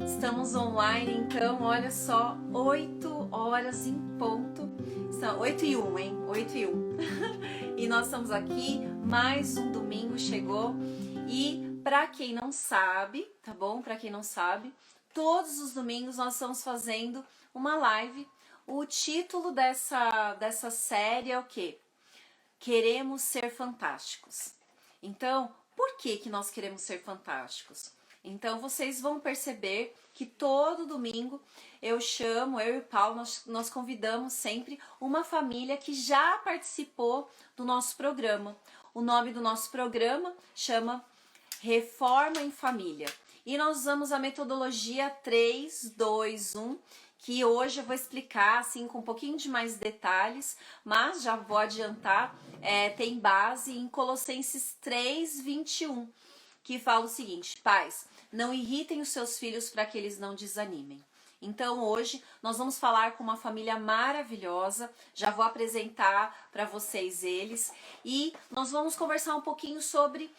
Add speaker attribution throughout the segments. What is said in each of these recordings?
Speaker 1: Estamos online, então, olha só, 8 horas em ponto. São 8 e 1, hein? 8 e 1. E nós estamos aqui, mais um domingo chegou. E para quem não sabe, tá bom? Para quem não sabe, todos os domingos nós estamos fazendo uma live. O título dessa série é o quê? Queremos ser fantásticos. Então, por que nós queremos ser fantásticos? Então, vocês vão perceber que todo domingo eu e o Paulo, nós convidamos sempre uma família que já participou do nosso programa. O nome do nosso programa chama Reforma em Família. E nós usamos a metodologia 3, 2, 1, que hoje eu vou explicar assim com um pouquinho de mais detalhes, mas já vou adiantar, tem base em Colossenses 3, 21, que fala o seguinte: pais, não irritem os seus filhos para que eles não desanimem. Então hoje nós vamos falar com uma família maravilhosa, já vou apresentar para vocês eles, e nós vamos conversar um pouquinho sobre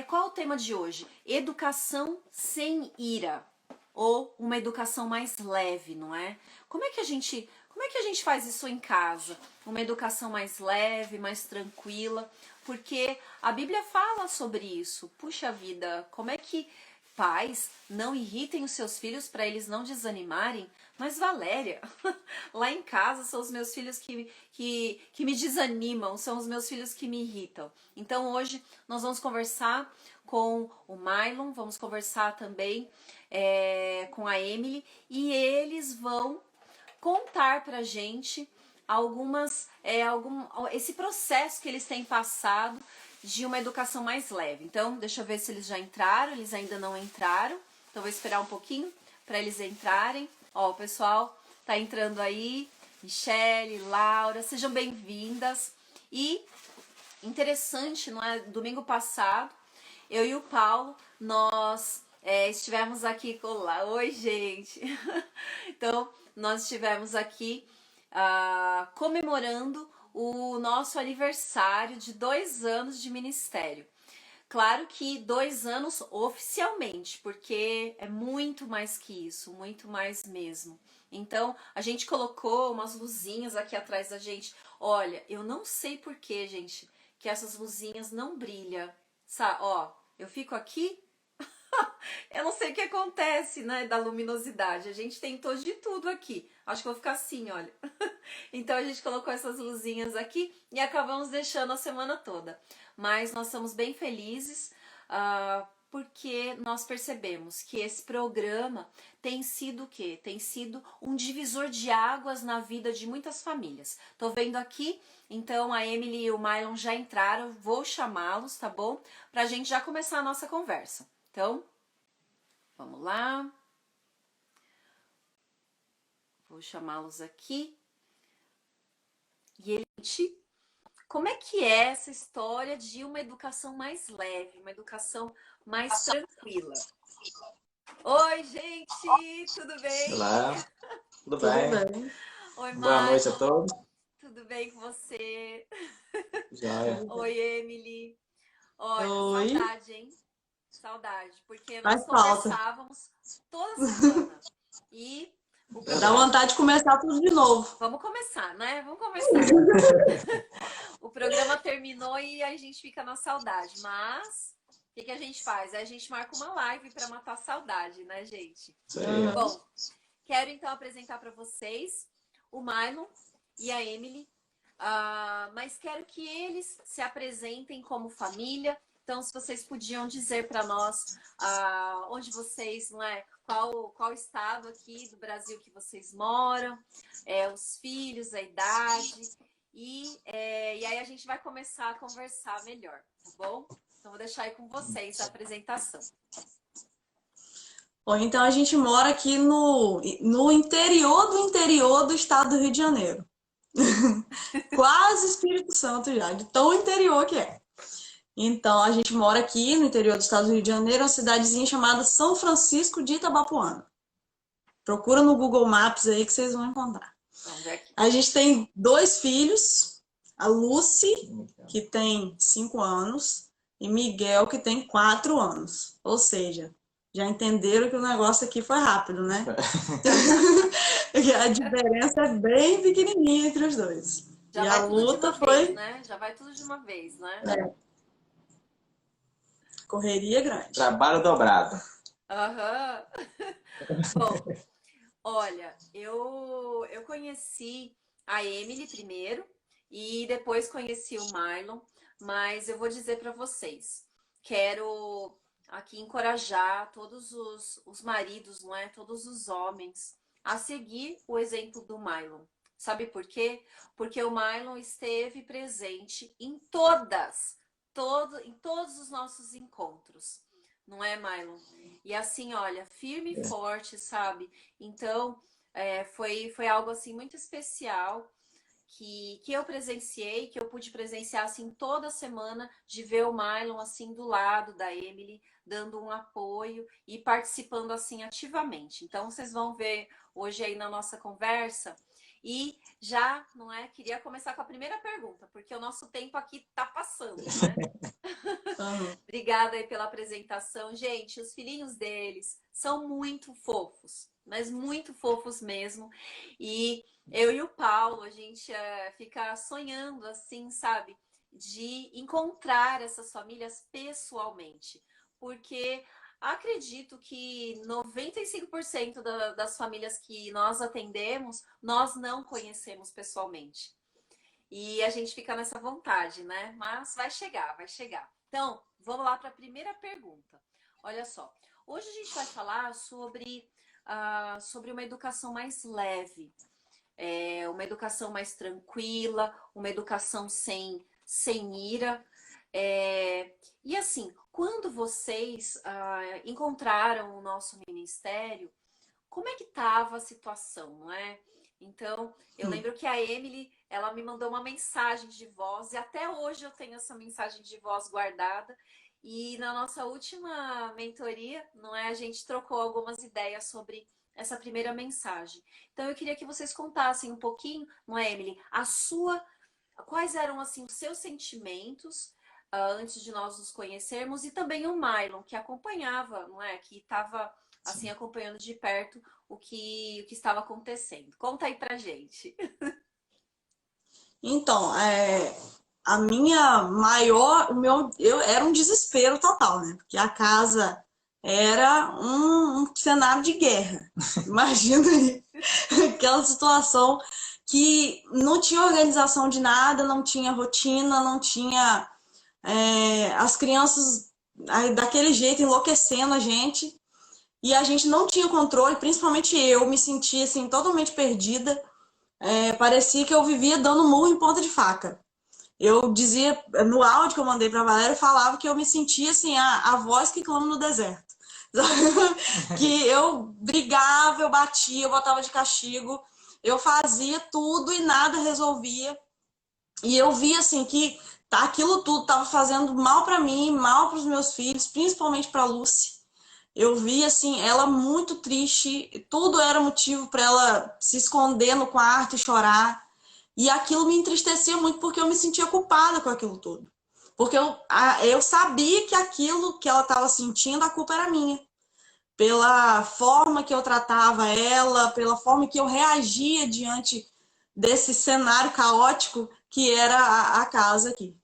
Speaker 1: qual é o tema de hoje? Educação sem ira, ou uma educação mais leve, não é? Como é que a gente faz isso em casa? Uma educação mais leve, mais tranquila, porque a Bíblia fala sobre isso. Puxa vida, como é que pais não irritem os seus filhos para eles não desanimarem? Mas Valéria, lá em casa são os meus filhos que me desanimam, são os meus filhos que me irritam. Então hoje nós vamos conversar com o Mylon, vamos conversar também com a Emily, e eles vão contar pra gente esse processo que eles têm passado de uma educação mais leve. Então, deixa eu ver se eles já entraram. Eles ainda não entraram, então vou esperar um pouquinho para eles entrarem. Ó, o pessoal tá entrando aí. Michele, Laura, sejam bem-vindas. E interessante, não é? Domingo passado, eu e o Paulo, nós estivemos aqui com lá. Oi, gente! Então, nós estivemos aqui comemorando o nosso aniversário de 2 anos de ministério. Claro que 2 anos oficialmente, porque é muito mais que isso, muito mais mesmo. Então, a gente colocou umas luzinhas aqui atrás da gente. Olha, eu não sei por que, gente, que essas luzinhas não brilham. Sabe? Ó, eu fico aqui, eu não sei o que acontece, né, da luminosidade. A gente tentou de tudo aqui. Acho que eu vou ficar assim, olha. Então a gente colocou essas luzinhas aqui e acabamos deixando a semana toda. Mas nós estamos bem felizes, porque nós percebemos que esse programa tem sido o quê? Tem sido um divisor de águas na vida de muitas famílias. Tô vendo aqui, então a Emily e o Mylon já entraram, vou chamá-los, tá bom? Pra gente já começar a nossa conversa. Então, vamos lá. Vou chamá-los aqui. E gente, como é que é essa história de uma educação mais leve, uma educação mais tranquila? Oi, gente, tudo bem?
Speaker 2: Olá, tudo
Speaker 3: Tudo
Speaker 2: bem?
Speaker 3: bem.
Speaker 1: Oi,
Speaker 2: Boa noite a
Speaker 1: Marlon,
Speaker 2: todos.
Speaker 1: tudo bem com você?
Speaker 2: Joia.
Speaker 1: Oi, Emily. Olha,
Speaker 3: Oi.
Speaker 1: saudade, hein? Saudade, porque nós
Speaker 3: Faz falta.
Speaker 1: conversávamos toda semana. E o
Speaker 3: Dá
Speaker 1: programa...
Speaker 3: vontade de começar tudo de novo.
Speaker 1: Vamos começar, né? Vamos começar. O programa terminou e a gente fica na saudade, mas o que a gente faz? A gente marca uma live para matar a saudade, né, gente?
Speaker 2: Isso aí.
Speaker 1: Bom, quero então apresentar para vocês o Mylon e a Emily, mas quero que eles se apresentem como família. Então, se vocês podiam dizer para nós onde vocês, não é? Qual estado aqui do Brasil que vocês moram, os filhos, a idade. E aí a gente vai começar a conversar melhor, tá bom? Então vou deixar aí com vocês a apresentação.
Speaker 3: Bom, então a gente mora aqui no interior do estado do Rio de Janeiro. Quase Espírito Santo já, de tão interior que é. Então a gente mora aqui no interior do estado do Rio de Janeiro, uma cidadezinha chamada São Francisco de Itabapoana. Procura no Google Maps aí que vocês vão encontrar.
Speaker 1: Vamos ver aqui.
Speaker 3: A gente tem 2 filhos, a Lucy, que tem 5 anos, e Miguel, que tem 4 anos. Ou seja, já entenderam que o negócio aqui foi rápido, né? E a diferença é bem pequenininha entre os dois.
Speaker 1: Já
Speaker 3: E a
Speaker 1: vai tudo de
Speaker 3: luta
Speaker 1: uma vez,
Speaker 3: foi
Speaker 1: né? Já vai tudo de uma vez, né?
Speaker 3: correria grande.
Speaker 2: Trabalho dobrado.
Speaker 1: Aham. Bom, olha, eu conheci a Emily primeiro e depois conheci o Marlon, mas eu vou dizer para vocês, quero aqui encorajar todos os maridos, não é? Todos os homens a seguir o exemplo do Marlon. Sabe por quê? Porque o Marlon esteve presente em todos os nossos encontros. Não é, Marlon? E assim, olha, firme e forte, sabe? Então, foi algo assim muito especial que eu presenciei, que eu pude presenciar assim toda semana, de ver o Marlon assim do lado da Emily, dando um apoio e participando assim ativamente. Então, vocês vão ver hoje aí na nossa conversa. E já, não é? Queria começar com a primeira pergunta, porque o nosso tempo aqui tá passando, né?
Speaker 3: Uhum.
Speaker 1: Obrigada aí pela apresentação. Gente, os filhinhos deles são muito fofos, mas muito fofos mesmo. E eu e o Paulo, a gente fica sonhando assim, sabe? De encontrar essas famílias pessoalmente. Porque acredito que 95% das famílias que nós atendemos, nós não conhecemos pessoalmente. E a gente fica nessa vontade, né? Mas vai chegar, vai chegar. Então, vamos lá para a primeira pergunta. Olha só, hoje a gente vai falar sobre uma educação mais leve, uma educação mais tranquila, uma educação sem ira. E assim, quando vocês encontraram o nosso ministério, como é que estava a situação, não é? Então, eu lembro que a Emily, ela me mandou uma mensagem de voz, e até hoje eu tenho essa mensagem de voz guardada. E na nossa última mentoria, não é, a gente trocou algumas ideias sobre essa primeira mensagem. Então, eu queria que vocês contassem um pouquinho, não é, Emily, quais eram assim os seus sentimentos antes de nós nos conhecermos, e também o Mylon, que acompanhava, não é, que estava assim acompanhando de perto o que estava acontecendo. Conta aí pra gente.
Speaker 3: Então, a minha maior, eu era um desespero total, né? Porque a casa era um cenário de guerra. Imagina aí, aquela situação que não tinha organização de nada, não tinha rotina, não tinha as crianças daquele jeito enlouquecendo a gente. E a gente não tinha controle, principalmente eu me sentia assim totalmente perdida. Parecia que eu vivia dando murro em ponta de faca. Eu dizia, no áudio que eu mandei para a Valéria, eu falava que eu me sentia assim, a voz que clama no deserto. Que eu brigava, eu batia, eu botava de castigo, eu fazia tudo e nada resolvia. E eu via assim que aquilo tudo estava fazendo mal para mim, mal para os meus filhos, principalmente para a Lucy. Eu vi assim ela muito triste, tudo era motivo para ela se esconder no quarto e chorar. E aquilo me entristecia muito porque eu me sentia culpada com aquilo tudo. Porque eu sabia que aquilo que ela estava sentindo, a culpa era minha. Pela forma que eu tratava ela, pela forma que eu reagia diante desse cenário caótico que era a casa aqui.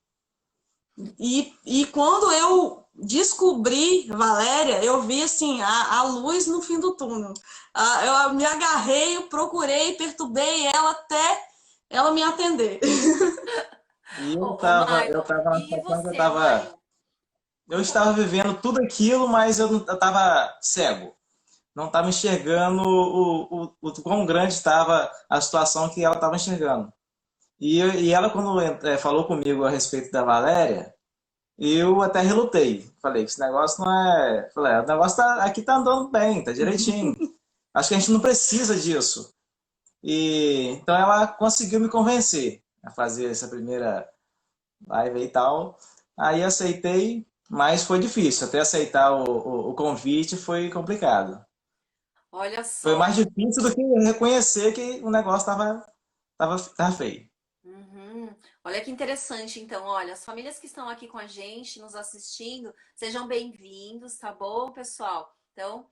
Speaker 3: E quando eu descobri Valéria, eu vi assim a luz no fim do túnel. Eu me agarrei, eu procurei, perturbei ela até ela me atender.
Speaker 2: E eu
Speaker 1: Marlon,
Speaker 2: tava na
Speaker 1: e
Speaker 2: situação que
Speaker 1: você, Marlon?
Speaker 2: eu estava vivendo tudo aquilo, mas eu tava cego. Não estava enxergando o quão grande estava a situação que ela estava enxergando. E ela, quando falou comigo a respeito da Valéria, eu até relutei. Falei que esse negócio não é. Falei, o negócio aqui tá andando bem, tá direitinho. Acho que a gente não precisa disso. E então ela conseguiu me convencer a fazer essa primeira live e tal. Aí aceitei, mas foi difícil. Até aceitar o convite foi complicado.
Speaker 1: Olha
Speaker 2: Foi
Speaker 1: só.
Speaker 2: mais difícil do que reconhecer que o negócio tava feio.
Speaker 1: Uhum. Olha que interessante, então, olha, as famílias que estão aqui com a gente, nos assistindo, sejam bem-vindos, tá bom, pessoal? Então,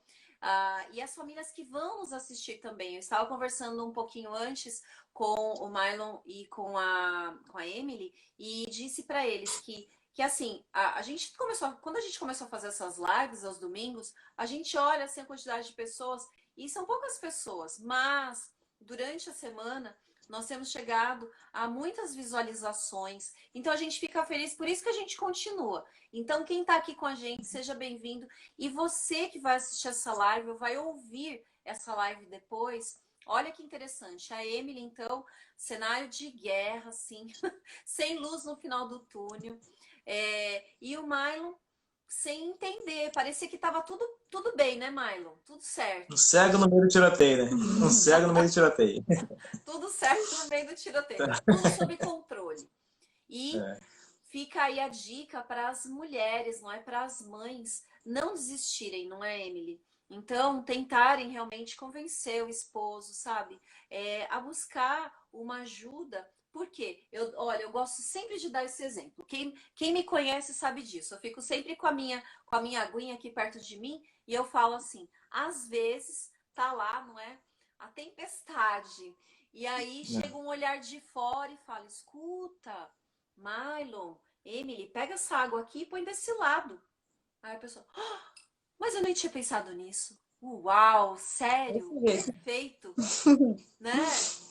Speaker 1: e as famílias que vão nos assistir também. Eu estava conversando um pouquinho antes com o Mylon e com a Emily e disse para eles que assim, a gente começou, quando a gente começou a fazer essas lives aos domingos, a gente olha assim, a quantidade de pessoas e são poucas pessoas, mas durante a semana nós temos chegado a muitas visualizações. Então a gente fica feliz, por isso que a gente continua. Então quem está aqui com a gente, seja bem-vindo. E você que vai assistir essa live, ou vai ouvir essa live depois, olha que interessante. A Emily, então, cenário de guerra, assim, sem luz no final do túnel. E o Mylon sem entender. Parecia que estava tudo bem, né, Mylon? Tudo certo.
Speaker 2: Um cego no meio do tiroteio, né? Um cego no meio do tiroteio.
Speaker 1: Tudo certo no meio do tiroteio. Tudo sob controle. E fica aí a dica para as mulheres, não é? Para as mães não desistirem, não é, Emily? Então, tentarem realmente convencer o esposo, sabe? A buscar uma ajuda. Por quê? Olha, eu gosto sempre de dar esse exemplo. Quem me conhece sabe disso. Eu fico sempre com a minha aguinha aqui perto de mim e eu falo assim, às vezes tá lá, não é? A tempestade. E aí chega um olhar de fora e fala, escuta, Mylon, Emily, pega essa água aqui e põe desse lado. Aí a pessoa, mas eu nem tinha pensado nisso. Uau, sério? Perfeito, né?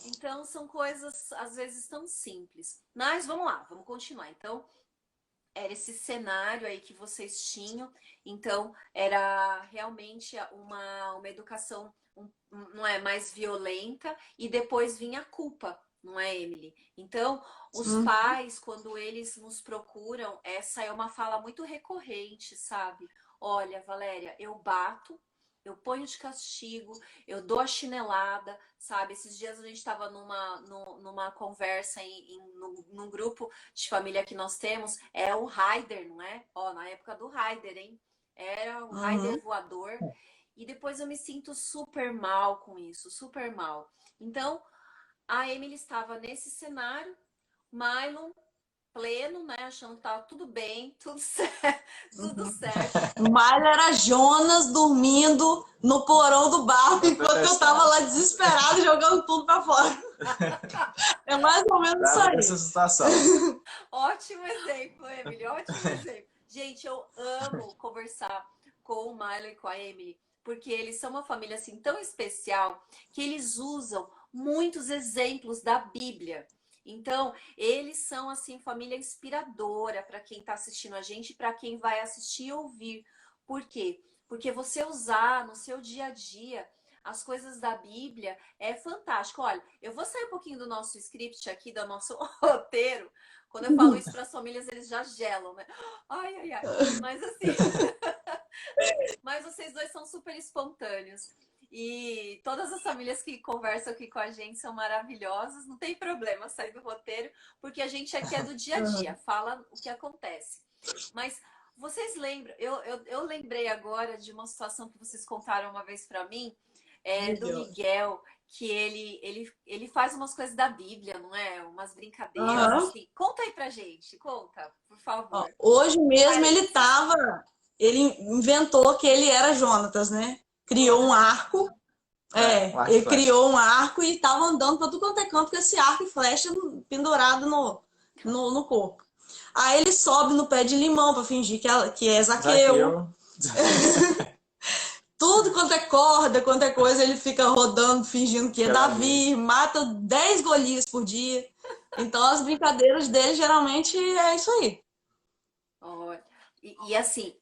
Speaker 1: Então são coisas às vezes tão simples. Mas vamos lá, vamos continuar. Então, era esse cenário aí que vocês tinham. Então, era realmente uma educação não é mais violenta e depois vinha a culpa, não é, Emily? Então, os pais, quando eles nos procuram, essa é uma fala muito recorrente, sabe? Olha, Valéria, eu bato, eu ponho de castigo, eu dou a chinelada, sabe? Esses dias a gente estava numa conversa num grupo de família que nós temos, é o Raider, não é? Ó, na época do Raider, hein? Era o Raider voador. E depois eu me sinto super mal com isso, super mal. Então, a Emily estava nesse cenário, Mylon pleno, né? Achando que tava tudo bem, tudo certo, tudo certo.
Speaker 3: Mas era Jonas dormindo no porão do barco enquanto eu tava lá desesperado jogando tudo pra fora. É mais ou menos isso aí.
Speaker 2: Essa situação.
Speaker 1: Ótimo exemplo, Emily, ótimo exemplo. Gente, eu amo conversar com o Mylon e com a Emily, porque eles são uma família assim tão especial que eles usam muitos exemplos da Bíblia. Então, eles são assim família inspiradora para quem está assistindo a gente e para quem vai assistir e ouvir. Por quê? Porque você usar no seu dia a dia as coisas da Bíblia é fantástico. Olha, eu vou sair um pouquinho do nosso script aqui, do nosso roteiro. Quando eu falo isso para as famílias, eles já gelam, né? Ai, ai, ai. Mas assim, mas vocês dois são super espontâneos. E todas as famílias que conversam aqui com a gente são maravilhosas. Não tem problema sair do roteiro, porque a gente aqui é do dia a dia, fala o que acontece. Mas vocês lembram? Eu lembrei agora de uma situação que vocês contaram uma vez para mim, do Miguel, que ele faz umas coisas da Bíblia, não é? Umas brincadeiras, assim. Conta aí pra gente, conta, por favor.
Speaker 3: Hoje mesmo ele inventou que ele era Jonatas, né? Criou um arco. Ele criou um arco e estava andando para tudo quanto é canto com esse arco e flecha pendurado no corpo. Aí ele sobe no pé de limão para fingir que é Zaqueu. Tudo quanto é corda, quanto é coisa, ele fica rodando, fingindo que é Davi, mata 10 Golias por dia. Então as brincadeiras dele geralmente é isso aí.
Speaker 1: E assim,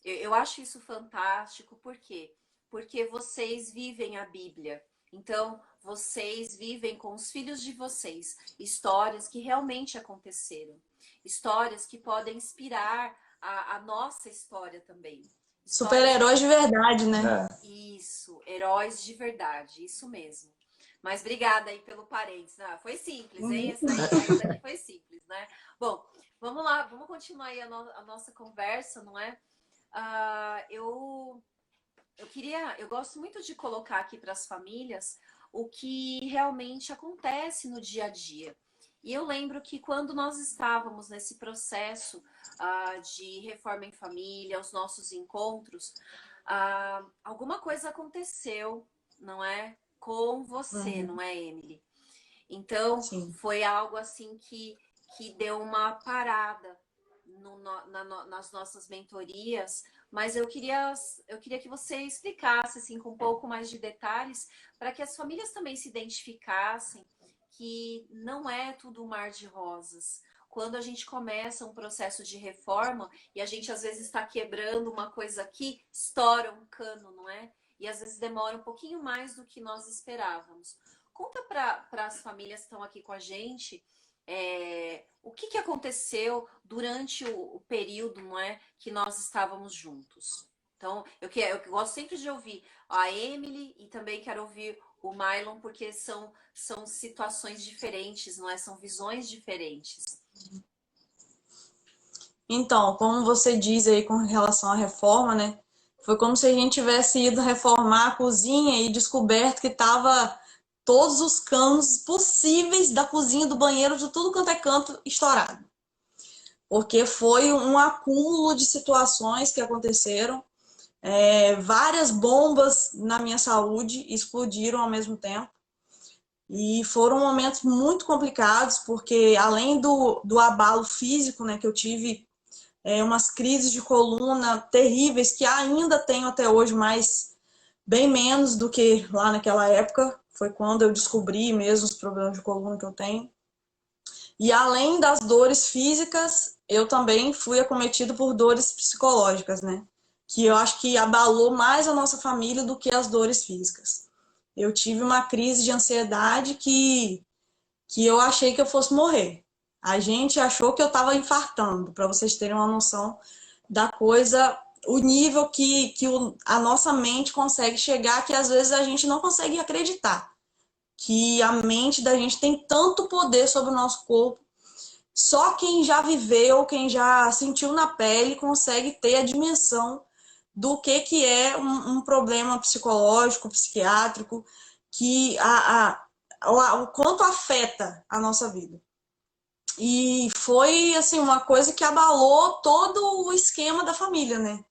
Speaker 1: eu acho isso fantástico, por quê? Porque vocês vivem a Bíblia. Então, vocês vivem com os filhos de vocês histórias que realmente aconteceram. Histórias que podem inspirar a nossa história também.
Speaker 3: Super-heróis de verdade, né?
Speaker 1: Isso, heróis de verdade, isso mesmo. Mas obrigada aí pelo parênteses. Foi simples, hein? Essa daqui foi simples, né? Bom, vamos lá, vamos continuar aí a nossa conversa, não é? Eu gosto muito de colocar aqui para as famílias o que realmente acontece no dia a dia. E eu lembro que quando nós estávamos nesse processo de reforma em família, os nossos encontros, alguma coisa aconteceu, não é? Com você, não
Speaker 3: Uhum,
Speaker 1: é, Emily? Então,
Speaker 3: sim.
Speaker 1: foi algo assim que deu uma parada nas nossas mentorias, mas eu queria que você explicasse assim, com um pouco mais de detalhes, para que as famílias também se identificassem que não é tudo um mar de rosas. Quando a gente começa um processo de reforma e a gente às vezes está quebrando uma coisa aqui, estoura um cano, não é? E às vezes demora um pouquinho mais do que nós esperávamos. Conta para as famílias que estão aqui com a gente o que aconteceu durante o período, não é, que nós estávamos juntos. Então, eu gosto sempre de ouvir a Emily e também quero ouvir o Mylon, porque são situações diferentes, não é? São visões diferentes.
Speaker 3: Então, como você diz aí com relação à reforma, né? Foi como se a gente tivesse ido reformar a cozinha e descoberto que tava todos os canos possíveis da cozinha, do banheiro, de tudo quanto é canto estourado. Porque foi um acúmulo de situações que aconteceram, várias bombas na minha saúde explodiram ao mesmo tempo. E foram momentos muito complicados, porque além do abalo físico, né, que eu tive umas crises de coluna terríveis que ainda tenho até hoje, mas bem menos do que lá naquela época. Foi quando eu descobri mesmo os problemas de coluna que eu tenho. E além das dores físicas, eu também fui acometido por dores psicológicas, né? Que eu acho que abalou mais a nossa família do que as dores físicas. Eu tive uma crise de ansiedade que eu achei que eu fosse morrer. A gente achou que eu estava infartando, para vocês terem uma noção da coisa, o nível que a nossa mente consegue chegar, que às vezes a gente não consegue acreditar. Que a mente da gente tem tanto poder sobre o nosso corpo. Só quem já viveu, quem já sentiu na pele, consegue ter a dimensão do que é um problema psicológico, psiquiátrico, que o quanto afeta a nossa vida. E foi assim uma coisa que abalou todo o esquema da família, né?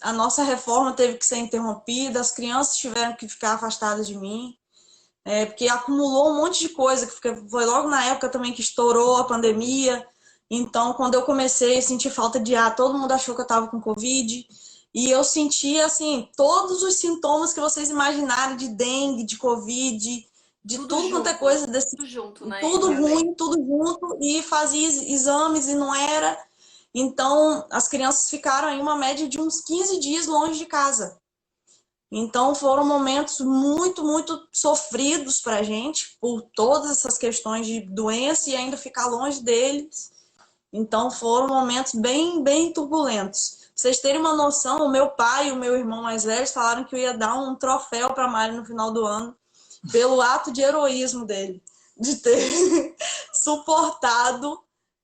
Speaker 3: A nossa reforma teve que ser interrompida, as crianças tiveram que ficar afastadas de mim, porque acumulou um monte de coisa, que foi logo na época também que estourou a pandemia. Então, quando eu comecei a sentir falta de ar, todo mundo achou que eu estava com Covid. E eu sentia, assim, todos os sintomas que vocês imaginarem de dengue, de Covid, de tudo quanto é coisa, desse,
Speaker 1: Tudo junto, né,
Speaker 3: tudo
Speaker 1: Emily?
Speaker 3: ruim, tudo junto, e fazia exames e não era. Então, as crianças ficaram em uma média de uns 15 dias longe de casa. Então, foram momentos muito, muito sofridos para a gente, por todas essas questões de doença e ainda ficar longe deles. Então, foram momentos bem, bem turbulentos. Pra vocês terem uma noção, o meu pai e o meu irmão mais velhos falaram que eu ia dar um troféu para a Mari no final do ano, pelo ato de heroísmo dele, de ter suportado,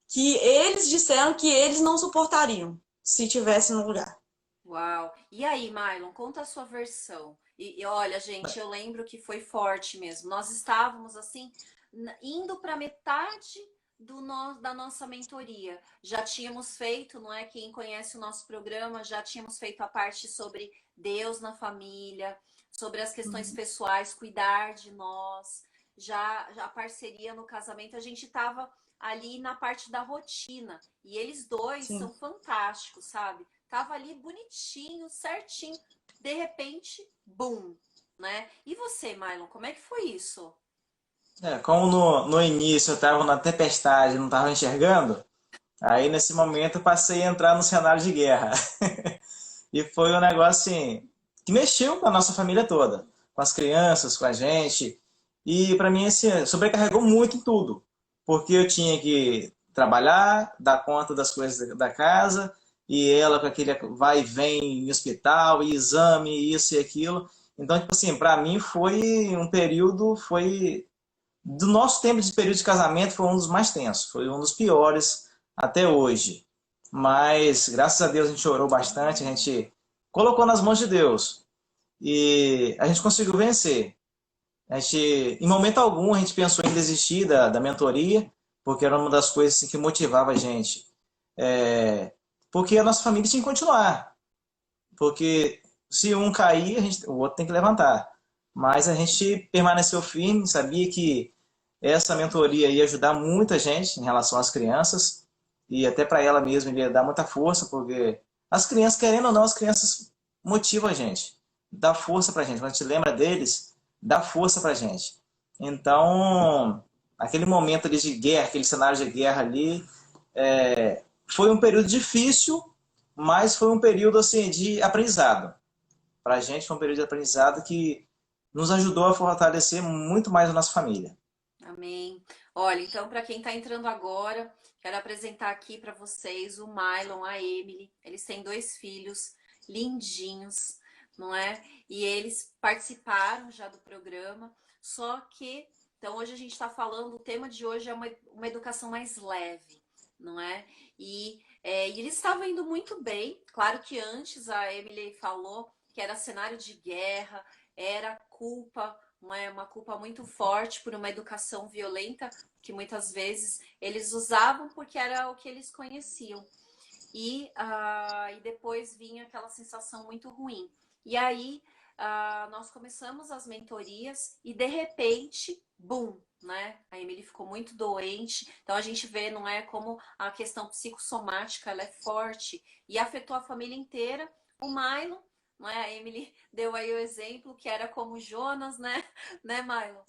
Speaker 3: que eles disseram que eles não suportariam se tivesse no lugar.
Speaker 1: Uau! E aí, Mylon, conta a sua versão. E olha, gente, eu lembro que foi forte mesmo. Nós estávamos assim, indo para metade da nossa mentoria. Já tínhamos feito, não é? Quem conhece o nosso programa, já tínhamos feito a parte sobre Deus na família, sobre as questões
Speaker 3: Uhum.
Speaker 1: pessoais, cuidar de nós, já a parceria no casamento. A gente estava ali na parte da rotina. E eles dois
Speaker 3: Sim.
Speaker 1: são fantásticos, sabe? Tava ali bonitinho, certinho. De repente, bum, né? E você, Mylon, como é que foi isso?
Speaker 2: Como no início eu estava na tempestade, não estava enxergando, aí nesse momento eu passei a entrar no cenário de guerra. E foi um negócio assim, que mexeu com a nossa família toda, com as crianças, com a gente. E para mim, assim, sobrecarregou muito em tudo. Porque eu tinha que trabalhar, dar conta das coisas da casa, e ela com aquele vai e vem em hospital, e exame, isso e aquilo. Então, tipo assim, para mim foi um período, foi do nosso tempo de período de casamento, foi um dos mais tensos, foi um dos piores até hoje. Mas, graças a Deus, a gente orou bastante, a gente colocou nas mãos de Deus e a gente conseguiu vencer. Em momento algum, a gente pensou em desistir da mentoria, porque era uma das coisas assim, que motivava a gente. Porque a nossa família tinha que continuar. Porque se um cair, o outro tem que levantar. Mas a gente permaneceu firme, sabia que essa mentoria ia ajudar muita gente em relação às crianças e até para ela mesma ia dar muita força, porque as crianças, querendo ou não, as crianças motivam a gente, dá força para a gente. Quando a gente lembra deles, dá força para a gente. Então, aquele momento ali de guerra, aquele cenário de guerra ali, foi um período difícil, mas foi um período assim de aprendizado. Para a gente foi um período de aprendizado que nos ajudou a fortalecer muito mais a nossa família.
Speaker 1: Amém. Olha, então, para quem está entrando agora, quero apresentar aqui para vocês o Mylon, a Emily. Eles têm 2 filhos lindinhos, não é? E eles participaram já do programa, só que, então, hoje a gente está falando, o tema de hoje é uma educação mais leve, não é? E eles estavam indo muito bem. Claro que antes a Emily falou que era cenário de guerra, era culpa, uma culpa muito forte por uma educação violenta que muitas vezes eles usavam porque era o que eles conheciam. E depois vinha aquela sensação muito ruim. E aí nós começamos as mentorias e de repente, bum, né? A Emily ficou muito doente. Então a gente vê, não é, como a questão psicossomática ela é forte e afetou a família inteira. O Mylon, não é? A Emily deu aí o exemplo que era como Jonas, né, Mylon?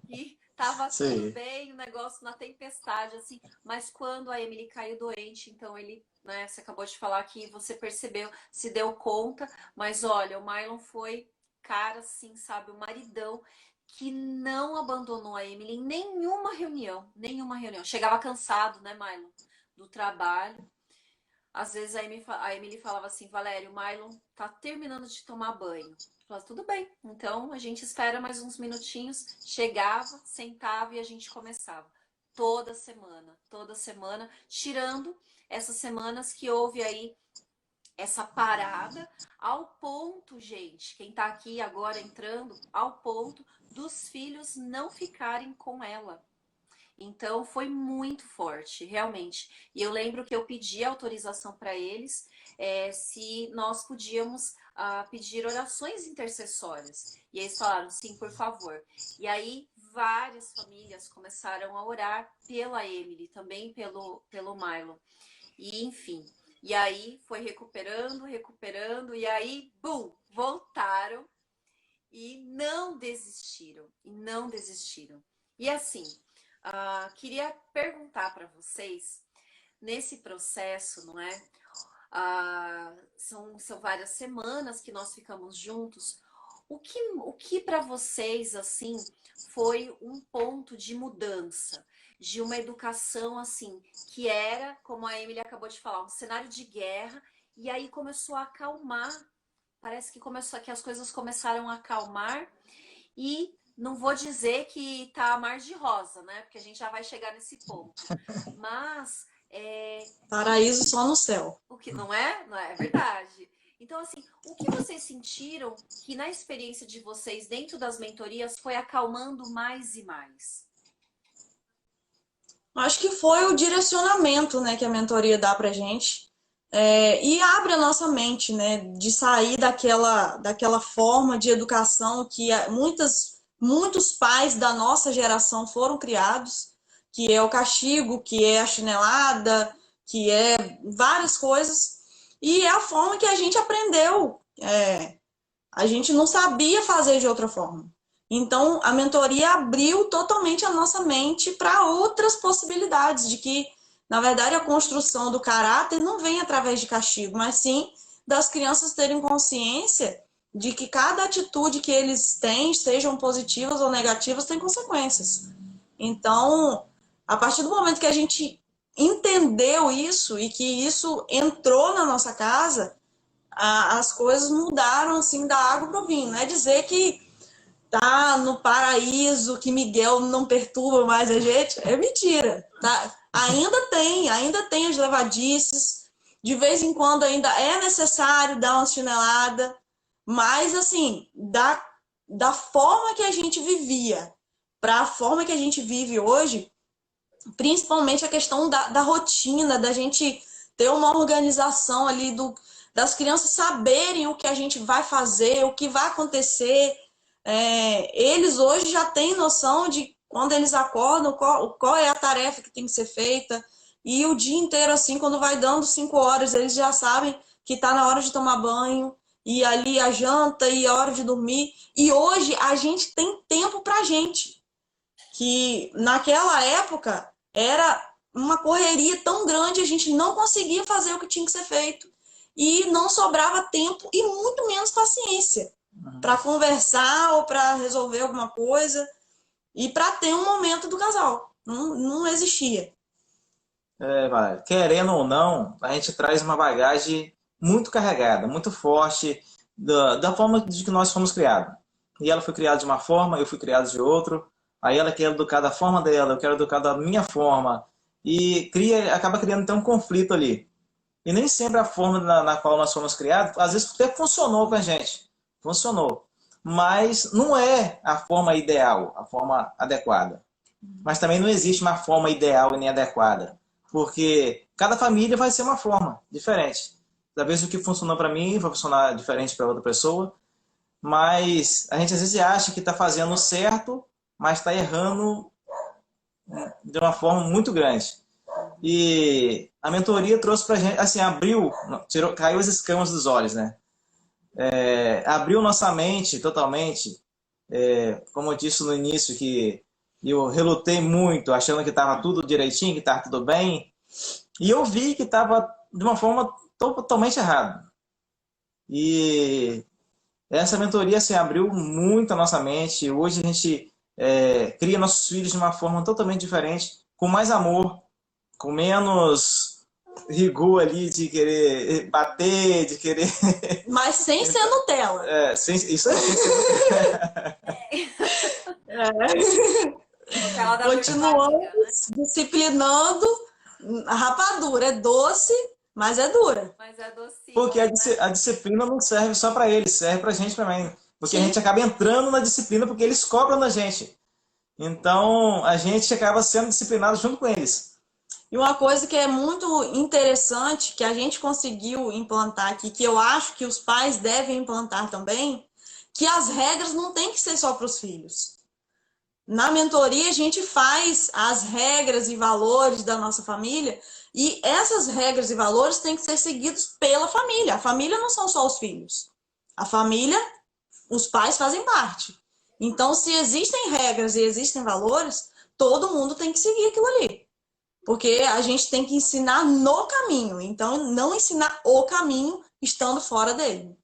Speaker 1: Que tava tudo
Speaker 2: Sim.
Speaker 1: bem, o negócio na tempestade, assim, mas quando a Emily caiu doente, então ele, né, você acabou de falar que você percebeu, se deu conta, mas olha, o Mylon foi cara, assim, sabe, o maridão que não abandonou a Emily em nenhuma reunião, nenhuma reunião. Chegava cansado, né, Mylon, do trabalho. Às vezes a Emily falava assim, Valério, o Mylon tá terminando de tomar banho. Eu falava, tudo bem, então a gente espera mais uns minutinhos. Chegava, sentava e a gente começava. Toda semana, tirando essas semanas que houve aí essa parada, ao ponto, gente, quem tá aqui agora entrando, ao ponto dos filhos não ficarem com ela. Então foi muito forte, realmente. E eu lembro que eu pedi autorização para eles se nós podíamos pedir orações intercessórias. E eles falaram, sim, por favor. E aí várias famílias começaram a orar pela Emily, também pelo Mylon. E enfim. E aí foi recuperando, e aí, bum, voltaram e não desistiram. E assim, queria perguntar para vocês, nesse processo, não é? São várias semanas que nós ficamos juntos. O que para vocês, assim, foi um ponto de mudança, de uma educação, assim, que era, como a Emily acabou de falar, um cenário de guerra, e aí começou a acalmar, parece que as coisas começaram a acalmar, e não vou dizer que tá a mar de rosa, né? Porque a gente já vai chegar nesse ponto. Mas
Speaker 3: Paraíso só no céu.
Speaker 1: o que não é? Não é verdade. Então, assim, o que vocês sentiram que na experiência de vocês dentro das mentorias foi acalmando mais e mais?
Speaker 3: Acho que foi o direcionamento, né, que a mentoria dá pra gente. E abre a nossa mente, né, de sair daquela forma de educação que muitos pais da nossa geração foram criados, que é o castigo, que é a chinelada, que é várias coisas, e é a forma que a gente aprendeu. A gente não sabia fazer de outra forma. Então, a mentoria abriu totalmente a nossa mente para outras possibilidades, de que, na verdade, a construção do caráter não vem através de castigo, mas sim das crianças terem consciência de que cada atitude que eles têm, sejam positivas ou negativas, tem consequências. Então, a partir do momento que a gente entendeu isso e que isso entrou na nossa casa, as coisas mudaram assim da água para o vinho. Não é dizer que tá no paraíso, que Miguel não perturba mais a gente, é mentira, tá? Ainda tem as levadices, de vez em quando ainda é necessário dar uma chinelada, mas assim, da forma que a gente vivia para a forma que a gente vive hoje, principalmente a questão da rotina, da gente ter uma organização ali das crianças saberem o que a gente vai fazer, o que vai acontecer. Eles hoje já têm noção de quando eles acordam, qual é a tarefa que tem que ser feita. E o dia inteiro, assim, quando vai dando 5 horas, eles já sabem que está na hora de tomar banho, e ali a janta, e a hora de dormir. E hoje a gente tem tempo pra gente, que naquela época era uma correria tão grande, a gente não conseguia fazer o que tinha que ser feito. E não sobrava tempo e muito menos paciência para conversar ou para resolver alguma coisa e para ter um momento do casal. Não existia.
Speaker 2: Querendo ou não, a gente traz uma bagagem muito carregada, muito forte da forma de que nós fomos criados. E ela foi criada de uma forma, eu fui criado de outro. Aí ela quer educar da forma dela, eu quero educar da minha forma. E acaba criando então um conflito ali. E nem sempre a forma na qual nós fomos criados, às vezes até funcionou com a gente. Funcionou. Mas não é a forma ideal, a forma adequada. Mas também não existe uma forma ideal e nem adequada. Porque cada família vai ser uma forma diferente. Talvez o que funcionou para mim vai funcionar diferente para outra pessoa. Mas a gente às vezes acha que está fazendo certo, mas está errando de uma forma muito grande. E a mentoria trouxe pra gente, assim, caiu as escamas dos olhos, né? Abriu nossa mente totalmente. Como eu disse no início, que eu relutei muito, achando que estava tudo direitinho, que estava tudo bem. E eu vi que estava de uma forma totalmente errada. E essa mentoria assim, abriu muito a nossa mente. Hoje a gente cria nossos filhos de uma forma totalmente diferente, com mais amor, com menos rigor ali de querer bater, de querer.
Speaker 3: Mas sem ser Nutella.
Speaker 2: Isso aí, sem ser Nutella.
Speaker 3: Continuamos disciplinando. A rapadura é doce, mas é dura.
Speaker 1: Mas é docinho.
Speaker 2: Porque a disciplina não serve só para eles, serve para a gente também. Porque
Speaker 3: Sim.
Speaker 2: a gente acaba entrando na disciplina porque eles cobram da gente. Então a gente acaba sendo disciplinado junto com eles.
Speaker 3: E uma coisa que é muito interessante, que a gente conseguiu implantar aqui, que eu acho que os pais devem implantar também, que as regras não têm que ser só para os filhos. Na mentoria, a gente faz as regras e valores da nossa família, e essas regras e valores têm que ser seguidos pela família. A família não são só os filhos. A família, os pais fazem parte. Então, se existem regras e existem valores, todo mundo tem que seguir aquilo ali. Porque a gente tem que ensinar no caminho. Então, não ensinar o caminho estando fora dele.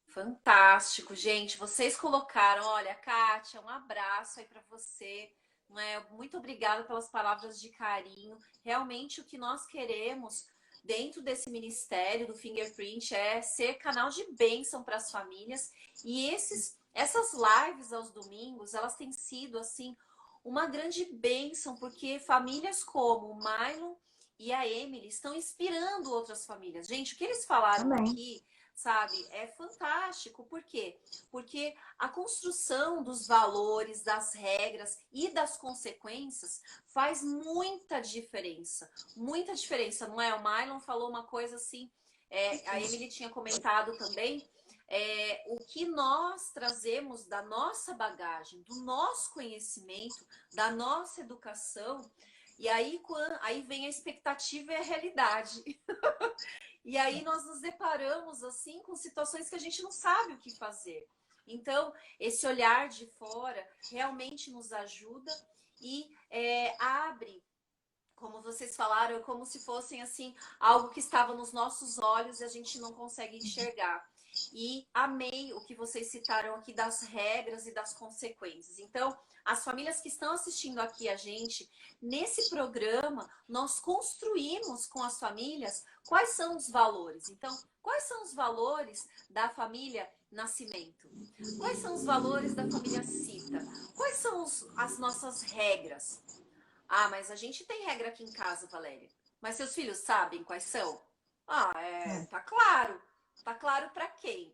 Speaker 1: Fantástico, gente. Vocês colocaram, olha, Kátia, um abraço aí para você. Muito obrigada pelas palavras de carinho. Realmente o que nós queremos dentro desse ministério do Fingerprint é ser canal de bênção para as famílias. E essas lives aos domingos, elas têm sido assim uma grande bênção, porque famílias como o Mylon e a Emily estão inspirando outras famílias. Gente, o que eles falaram aqui, sabe, é fantástico. Por quê? Porque a construção dos valores, das regras e das consequências faz muita diferença. Muita diferença, não é? O Mylon falou uma coisa assim, a Emily tinha comentado também, o que nós trazemos da nossa bagagem, do nosso conhecimento, da nossa educação, e aí vem a expectativa e a realidade. E aí nós nos deparamos assim com situações que a gente não sabe o que fazer. Então, esse olhar de fora realmente nos ajuda e abre, como vocês falaram, como se fossem assim algo que estava nos nossos olhos e a gente não consegue enxergar. E amei o que vocês citaram aqui das regras e das consequências. Então, as famílias que estão assistindo aqui a gente, nesse programa, nós construímos com as famílias quais são os valores. Então, quais são os valores da família Nascimento? Quais são os valores da família Cita? Quais são as nossas regras? Ah, mas a gente tem regra aqui em casa, Valéria. Mas seus filhos sabem quais são? Tá claro. Tá claro para quem?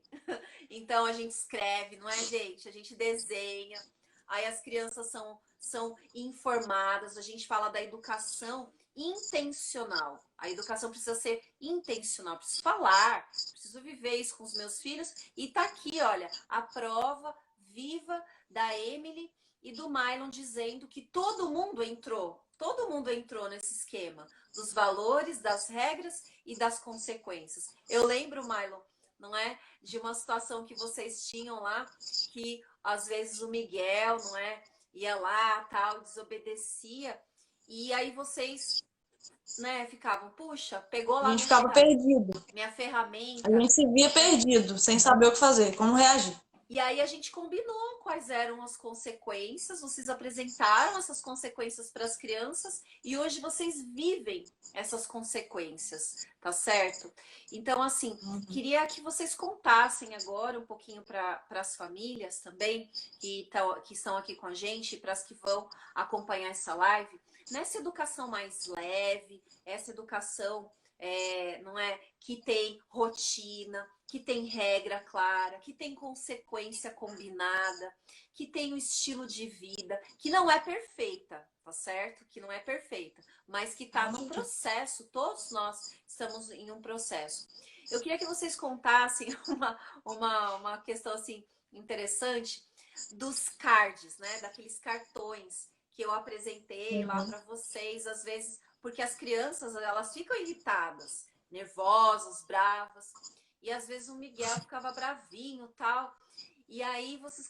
Speaker 1: Então a gente escreve, não é, gente? A gente desenha. aí as crianças são informadas, a gente fala da educação intencional. A educação precisa ser intencional, preciso falar, preciso viver isso com os meus filhos. E tá aqui, olha, a prova viva da Emily e do Mylon dizendo que todo mundo entrou nesse esquema dos valores, das regras e das consequências. Eu lembro, Mylon, não é, de uma situação que vocês tinham lá, que às vezes o Miguel, não é, ia lá, tal, desobedecia, e aí vocês, né, ficavam, puxa, pegou
Speaker 3: A
Speaker 1: lá
Speaker 3: gente ficava perdido.
Speaker 1: minha
Speaker 3: A
Speaker 1: ferramenta.
Speaker 3: gente se via perdido, sem saber o que fazer, como reagir.
Speaker 1: E aí a gente combinou quais eram as consequências, vocês apresentaram essas consequências para as crianças e hoje vocês vivem essas consequências, tá certo? Então, assim, queria que vocês contassem agora um pouquinho para as famílias também que estão aqui com a gente, para as que vão acompanhar essa live, nessa educação mais leve, essa educação não é, que tem rotina, que tem regra clara, que tem consequência combinada, que tem o estilo de vida, que não é perfeita, tá certo? Que não é perfeita, mas que está no processo, todos nós estamos em um processo. Eu queria que vocês contassem uma questão assim interessante dos cards, né? Daqueles cartões que eu apresentei lá para vocês, às vezes, porque as crianças, elas ficam irritadas, nervosas, bravas, e às vezes o Miguel ficava bravinho, tal. E aí vocês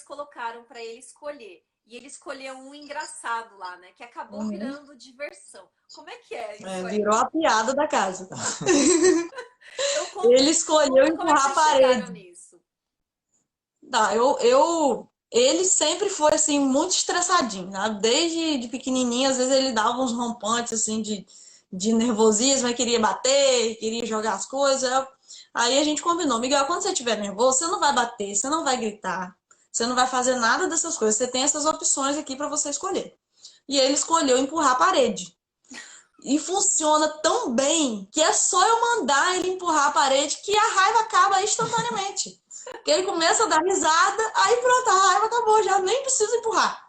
Speaker 1: colocaram para ele escolher. E ele escolheu um engraçado lá, né? Que acabou virando diversão. Como é que é isso aí?
Speaker 3: Virou a piada da casa.
Speaker 1: Então,
Speaker 3: ele escolheu empurrar a parede.
Speaker 1: Nisso?
Speaker 3: Tá, ele sempre foi assim muito estressadinho, né? Desde de pequenininho, às vezes ele dava uns rompantes assim de nervosismo, mas queria bater, queria jogar as coisas. Aí a gente combinou, Miguel, quando você estiver nervoso, você não vai bater, você não vai gritar, você não vai fazer nada dessas coisas. Você tem essas opções aqui para você escolher. E ele escolheu empurrar a parede. E funciona tão bem que é só eu mandar ele empurrar a parede que a raiva acaba instantaneamente. Porque ele começa a dar risada, aí pronto, a raiva acabou, já nem precisa empurrar.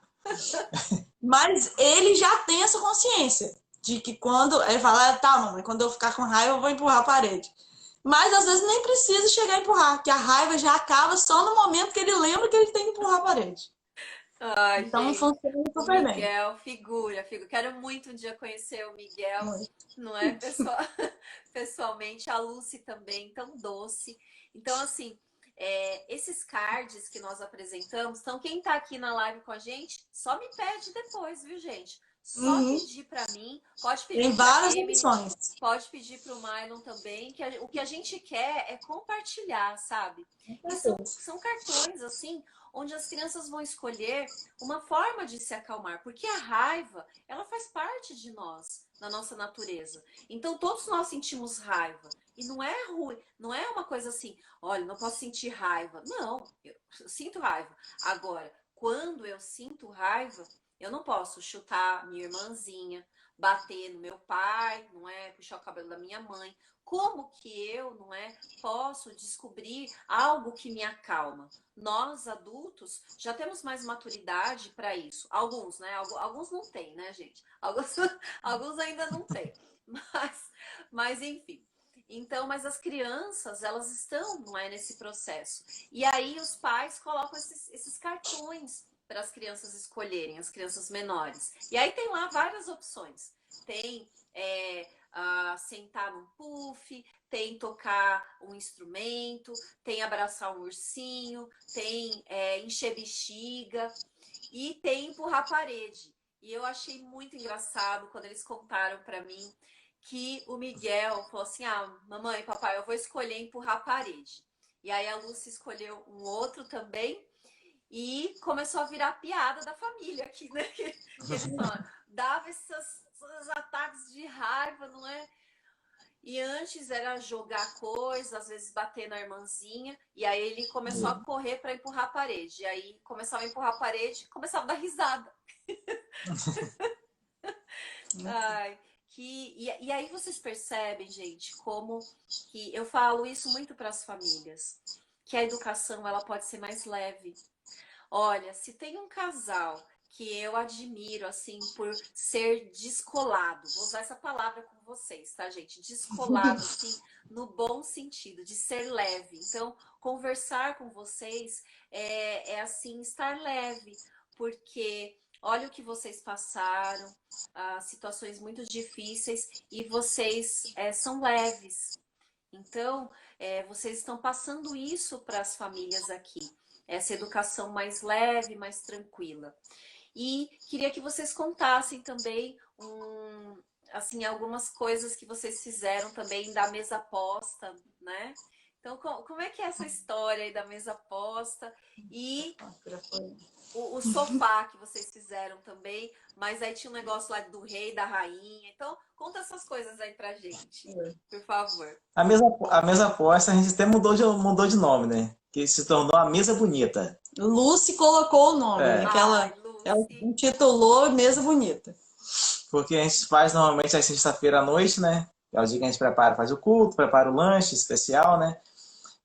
Speaker 3: Mas ele já tem essa consciência de que quando ele fala, tá, mamãe, quando eu ficar com raiva eu vou empurrar a parede. Mas às vezes nem precisa chegar a empurrar, que a raiva já acaba só no momento que ele lembra que ele tem que empurrar a parede.
Speaker 1: Ai,
Speaker 3: então
Speaker 1: gente,
Speaker 3: funciona super bem.
Speaker 1: Miguel, figura. Quero muito um dia conhecer o Miguel, não é? Pessoalmente, a Lucy também, tão doce. Então, assim, esses cards que nós apresentamos, então quem tá aqui na live com a gente, só me pede depois, viu, gente? Só pedir para mim, pode pedir.
Speaker 3: Tem várias opções.
Speaker 1: Pode pedir para o Mylon também, que o que a gente quer é compartilhar, sabe? E são cartões, assim, onde as crianças vão escolher uma forma de se acalmar, porque a raiva, ela faz parte de nós, da nossa natureza. Então, todos nós sentimos raiva. E não é ruim, não é uma coisa assim, olha, não posso sentir raiva. Não, eu sinto raiva. Agora, quando eu sinto raiva, eu não posso chutar minha irmãzinha, bater no meu pai, não é? Puxar o cabelo da minha mãe. Como que eu, não é, posso descobrir algo que me acalma? Nós, adultos, já temos mais maturidade para isso. Alguns, né? Alguns não têm, né, gente? Alguns ainda não têm. Mas enfim. Então, mas as crianças, elas estão, não é, nesse processo. E aí os pais colocam esses cartões para as crianças escolherem, as crianças menores. E aí tem lá várias opções. Tem sentar num puff, tem tocar um instrumento, tem abraçar um ursinho, tem encher bexiga e tem empurrar a parede. E eu achei muito engraçado quando eles contaram para mim que o Miguel falou assim, mamãe, papai, eu vou escolher empurrar a parede. E aí a Lúcia escolheu um outro também, e começou a virar piada da família aqui, né? Que eles dava esses ataques de raiva, não é? E antes era jogar coisa, às vezes bater na irmãzinha, e aí ele começou a correr para empurrar a parede. E aí começava a empurrar a parede, começava a dar risada. E aí vocês percebem, gente, como que eu falo isso muito para as famílias, que a educação ela pode ser mais leve. Olha, se tem um casal que eu admiro, assim, por ser descolado, vou usar essa palavra com vocês, tá, gente? Descolado, assim, no bom sentido, de ser leve. Então, conversar com vocês assim, estar leve, porque olha o que vocês passaram, situações muito difíceis, e vocês são leves. Então, vocês estão passando isso para as famílias aqui, essa educação mais leve, mais tranquila. E queria que vocês contassem também assim, algumas coisas que vocês fizeram também da mesa posta, né? Então, como é que é essa história aí da mesa posta? E o sofá que vocês fizeram também, mas aí tinha um negócio lá do rei e da rainha. Então, conta essas coisas aí pra gente, por favor.
Speaker 2: A mesa posta a gente até mudou de nome, né? Que se tornou a Mesa Bonita.
Speaker 3: Lucy colocou o nome, né? Que ela
Speaker 1: Lucy.
Speaker 3: intitulou Mesa Bonita.
Speaker 2: Porque a gente faz normalmente às sexta-feira à noite, né? É o dia que a gente faz o culto, prepara o lanche especial, né?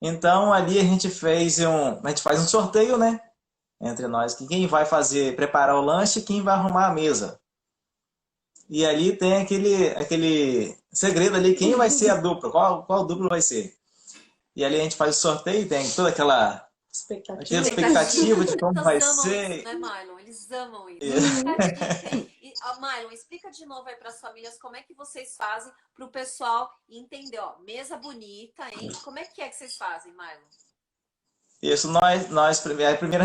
Speaker 2: Então ali a gente faz um sorteio, né? Entre nós, que quem vai preparar o lanche e quem vai arrumar a mesa. E ali tem aquele segredo ali, quem vai ser a dupla, qual dupla vai ser. E ali a gente faz o sorteio, tem toda aquela expectativa de como vai ser.
Speaker 1: Isso, né, Marlon? Eles amam isso. Marlon, explica de novo aí para as famílias como é que vocês fazem para o pessoal entender, ó, mesa bonita, hein? Como é que vocês fazem, Marlon?
Speaker 2: Isso, primeiro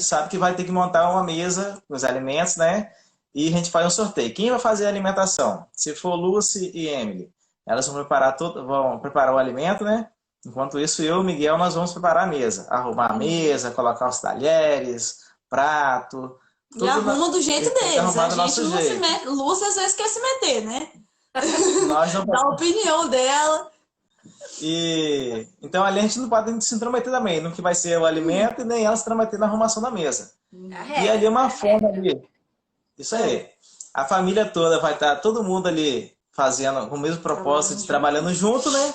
Speaker 2: sabe que vai ter que montar uma mesa com os alimentos, né? E a gente faz um sorteio. Quem vai fazer a alimentação? Se for Lucy e Emily, elas vão preparar o alimento, né? Enquanto isso, eu e o Miguel, nós vamos preparar a mesa. Arrumar a mesa, colocar os talheres, prato.
Speaker 3: E arruma do jeito deles. A gente não
Speaker 2: jeito.
Speaker 3: se mete. Lúcia às vezes quer se meter, né?
Speaker 2: Nós não
Speaker 3: Dá a opinião dela.
Speaker 2: Então ali a gente não pode se intrometer também no que vai ser o alimento e nem ela se intrometer na arrumação da mesa. E ali uma forma ali. Isso aí. A família toda vai estar, todo mundo ali fazendo com o mesmo propósito de trabalhando junto, né?